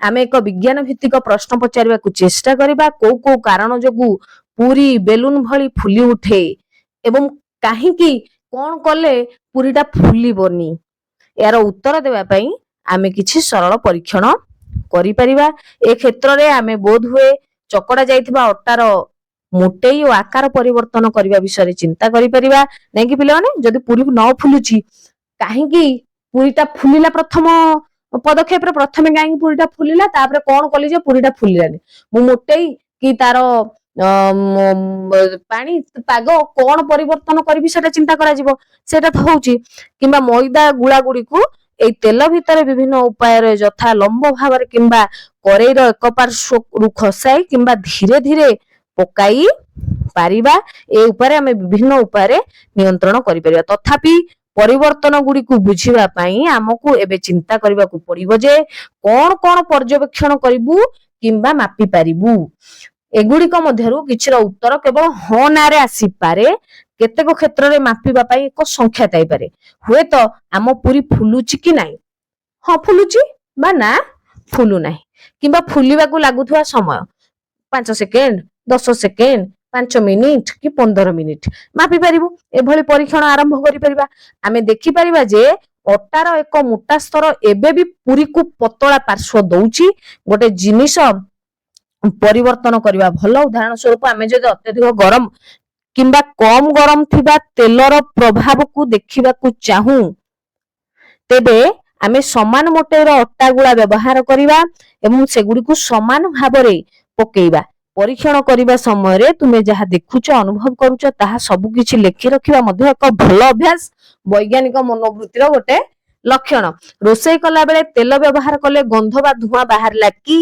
ଆମେ ଏକ ବିଜ୍ଞାନ ଭିତ୍ତିକ ପ୍ରଶ୍ନ ପଚାରିବାକୁ ଚେଷ୍ଟା କରିବା, କୋଉ କୋଉ କାରଣ ଯୋଗୁ ପୁରୀ ବେଲୁନ ଭଳି ଫୁଲି ଉଠେ ଏବଂ କାହିଁକି, କଣ କଲେ ପୁରୀଟା ଫୁଲିବନି? ଏହାର ଉତ୍ତର ଦେବା ପାଇଁ ଆମେ କିଛି ସରଳ ପରୀକ୍ଷଣ କରିପାରିବା। ଏ କ୍ଷେତ୍ରରେ ଆମେ ବୋଧହୁଏ ଚକଡା ଯାଇଥିବା ଅଟାର ମୋଟେଇ ଓ ଆକାର ପରିବର୍ତ୍ତନ କରିବା ବିଷୟରେ ଚିନ୍ତା କରିପାରିବା ନାଇଁ କି ପିଲାମାନେ। ଯଦି ପୁରୀ ନ ଫୁଲୁଛି କାହିଁକି ପୁରୀଟା ଫୁଲିଲା, ପ୍ରଥମ ପଦକ୍ଷେପରେ ପ୍ରଥମେ କାହିଁକି ପୁରୀଟା ଫୁଲିଲା, ତାପରେ କଣ କଲି ଯେ ପୁରୀଟା ଫୁଲିଲାନି। ମୁଁ ମୋଟେଇ କି ତାର ପାଣି ପାଗ କଣ ପରିବର୍ତ୍ତନ କରିବି ସେଟା ଚିନ୍ତା କରାଯିବ, ସେଟା ତ ହଉଛି। କିମ୍ବା ମଇଦା ଗୁଳା ଗୁଡିକୁ ଏଇ ତେଲ ଭିତରେ ବିଭିନ୍ନ ଉପାୟରେ ଯଥା ଲମ୍ବ ଭାବରେ କିମ୍ବା କରେଇର ଏକ ପାର୍ଶ୍ୱରୁ ଖସାଇ କିମ୍ବା ଧୀରେ ଧୀରେ ପକାଇ ପାରିବା। ଏ ଉପରେ ଆମେ ବିଭିନ୍ନ ଉପାୟରେ ନିୟନ୍ତ୍ରଣ କରିପାରିବା। ତଥାପି ପରିବର୍ତ୍ତନ ଗୁଡିକୁ ବୁଝିବା ପାଇଁ ଆମକୁ ଏବେ ଚିନ୍ତା କରିବାକୁ ପଡିବ ଯେ କଣ କଣ ପର୍ଯ୍ୟବେକ୍ଷଣ କରିବୁ କିମ୍ବା ମାପି ପାରିବୁ। ଏଗୁଡିକ ମଧ୍ୟରୁ କିଛିର ଉତ୍ତର କେବଳ ହଁ ନାଁରେ ଆସିପାରେ, କେତେକ କ୍ଷେତ୍ରରେ ମାପିବା ପାଇଁ ଏକ ସଂଖ୍ୟା ଥାଇପାରେ। ହୁଏତ ଆମ ପୁରୀ ଫୁଲୁଛି କି ନାହିଁ, ହଁ ଫୁଲୁଛି ବା ନା ଫୁଲୁ ନାହିଁ, କିମ୍ବା ଫୁଲିବାକୁ ଲାଗୁଥିବା ସମୟ 5 ସେକେଣ୍ଡ, 10 ସେକେଣ୍ଡ, 5 ମିନିଟ କି 15 ମିନିଟ ମାପି ପାରିବୁ। ଏଭଳି ପରୀକ୍ଷଣ ଆରମ୍ଭ କରିପାରିବା। ଆମେ ଦେଖିପାରିବା ଯେ ଅଟାର ଏକ ମୋଟା ସ୍ତର ଏବେ ବି ପୁରୀକୁ ପତଳା ପାର୍ଶ୍ୱ ଦଉଛି। ଗୋଟେ ଜିନିଷ ପରିବର୍ତ୍ତନ କରିବା ଭଲ। ଉଦାହରଣ ସ୍ୱରୂପ ଆମେ ଯଦି ଅତ୍ୟଧିକ ଗରମ କିମ୍ବା କମ ଗରମ ଥିବା ତେଲର ପ୍ରଭାବକୁ ଦେଖିବାକୁ ଚାହୁଁ, ତେବେ ଆମେ ସମାନ ମୋଟେଇର ଅଟା ଗୁଳା ବ୍ୟବହାର କରିବା ଏବଂ ସେଗୁଡିକୁ ସମାନ ଭାବରେ ପକେଇବା। ପରୀକ୍ଷଣ କରିବା ସମୟରେ ତୁମେ ଯାହା ଦେଖୁଛ, ଅନୁଭବ କରୁଛ, ତାହା ସବୁ କିଛି ଲେଖି ରଖିବା ମଧ୍ୟ ଏକ ଭଲ ଅଭ୍ୟାସ, ବୈଜ୍ଞାନିକ ମନୋବୃତ୍ତିର ଗୋଟେ ଲକ୍ଷଣ। ରୋଷେଇ କଲା ବେଳେ ତେଲ ବ୍ୟବହାର କଲେ ଗନ୍ଧ ବା ଧୂଆଁ ବାହାରିଲା କି?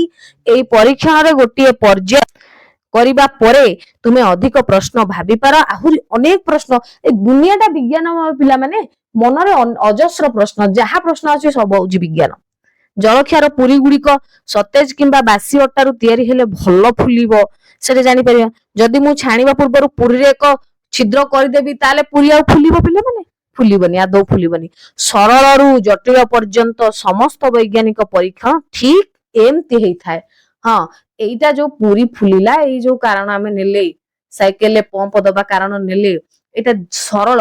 ଏଇ ପରୀକ୍ଷଣରେ ଗୋଟିଏ ପର୍ଯ୍ୟାୟ କରିବା ପରେ ତୁମେ ଅଧିକ ପ୍ରଶ୍ନ ଭାବିପାର। ଆହୁରି ଅନେକ ପ୍ରଶ୍ନ, ଏ ଦୁନିଆଟା ବିଜ୍ଞାନମୟ ପିଲାମାନେ। ମନରେ ଅଜସ୍ର ପ୍ରଶ୍ନ, ଯାହା ପ୍ରଶ୍ନ ଅଛି ସବୁ ହଉଛି ବିଜ୍ଞାନ। ଜଳଖିଆର ପୁରୀ ଗୁଡିକ ସତେଜ କିମ୍ବା ବାସି ଅଟାରୁ ତିଆରି ହେଲେ ଭଲ ଫୁଲିବ, ସେଟା ଜାଣିପାରିବା। ଯଦି ମୁଁ ଛାଣିବା ପୂର୍ବରୁ ପୁରୀରେ ଏକ ଛିଦ୍ର କରିଦେବି ତାହେଲେ ପୁରୀ ଆଉ ଫୁଲିବ ପିଲାମାନେ? ଫୁଲିବନି, ଆଦୌ ଫୁଲିବନି। ସରଳରୁ ଜଟିଳ ପର୍ଯ୍ୟନ୍ତ ସମସ୍ତ ବୈଜ୍ଞାନିକ ପରୀକ୍ଷଣ ଠିକ ଏମିତି ହେଇଥାଏ। ହଁ, ଏଇଟା ଯୋଉ ପୁରୀ ଫୁଲିଲା, ଏଇ ଯୋଉ କାରଣ ଆମେ ନେଲେ, ସାଇକେଲରେ ପମ୍ପ ଦବା କାରଣ ନେଲେ, ଏଇଟା ସରଳ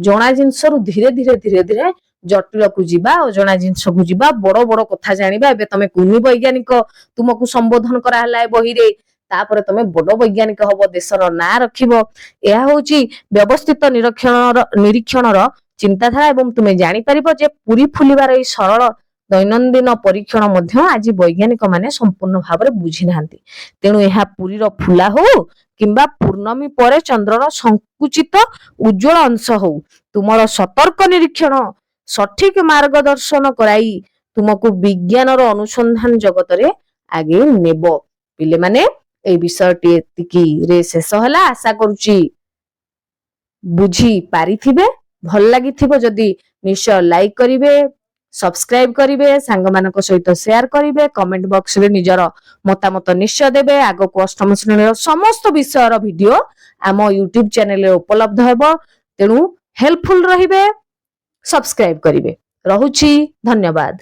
ଜଣା ଜିନିଷରୁ ଧୀରେ ଧୀରେ ଧୀରେ ଧୀରେ ଜଟିଳକୁ ଯିବା, ଅଜଣା ଜିନିଷକୁ ଯିବା, ବଡ ବଡ କଥା ଜାଣିବା। ଏବେ ତମେ କୁନି ବୈଜ୍ଞାନିକ ତୁମକୁ ସମ୍ବୋଧନ କରାହେଲା ଏ ବହିରେ, ତାପରେ ତମେ ବଡ ବୈଜ୍ଞାନିକ ହବ, ଦେଶର ନାଁ ରଖିବ। ଏହା ହଉଛି ବ୍ୟବସ୍ଥିତ ନିରୀକ୍ଷଣର ଚିନ୍ତାଧାରା। ଏବଂ ତୁମେ ଜାଣିପାରିବ ଯେ ପୁରୀ ଫୁଲିବାର ଏଇ ସରଳ ଦୈନନ୍ଦିନ ପରୀକ୍ଷଣ ମଧ୍ୟ ଆଜି ବୈଜ୍ଞାନିକ ମାନେ ସମ୍ପୂର୍ଣ୍ଣ ଭାବରେ ବୁଝି ନାହାନ୍ତି। ତେଣୁ ଏହା ପୁରୀର ଫୁଲା ହଉ କିମ୍ବା ପୂର୍ଣ୍ଣମୀ ପରେ ଚନ୍ଦ୍ରର ସଂକୁଚିତ ଉଜ୍ଜଳ ଅଂଶ ହଉ, ତୁମର ସତର୍କ ନିରୀକ୍ଷଣ ସଠିକ ମାର୍ଗଦର୍ଶନ କରାଇ ତୁମକୁ ବିଜ୍ଞାନର ଅନୁସନ୍ଧାନ ଜଗତରେ ଆଗେଇ ନେବ। ପିଲେମାନେ, ଏଇ ବିଷୟଟି ଏତିକିରେ ଶେଷ ହେଲା। ଆଶା କରୁଛି ବୁଝି ପାରିଥିବେ। ଭଲ ଲାଗିଥିବ ଯଦି ନିଶ୍ଚୟ ଲାଇକ୍ କରିବେ, ସବସ୍କ୍ରାଇବ କରିବେ, ସାଙ୍ଗମାନଙ୍କ ସହିତ ସେୟାର କରିବେ, କମେଣ୍ଟ ବକ୍ସରେ ନିଜର ମତାମତ ନିଶ୍ଚୟ ଦେବେ। ଆଗକୁ ଅଷ୍ଟମ ଶ୍ରେଣୀର ସମସ୍ତ ବିଷୟର ଭିଡିଓ ଆମ ୟୁଟ୍ୟୁବ ଚ୍ୟାନେଲରେ ଉପଲବ୍ଧ ହେବ। ତେଣୁ ହେଲ୍ପଫୁଲ ରହିବେ, ସବସ୍କ୍ରାଇବ କରିବେ। ରହୁଛି, ଧନ୍ୟବାଦ।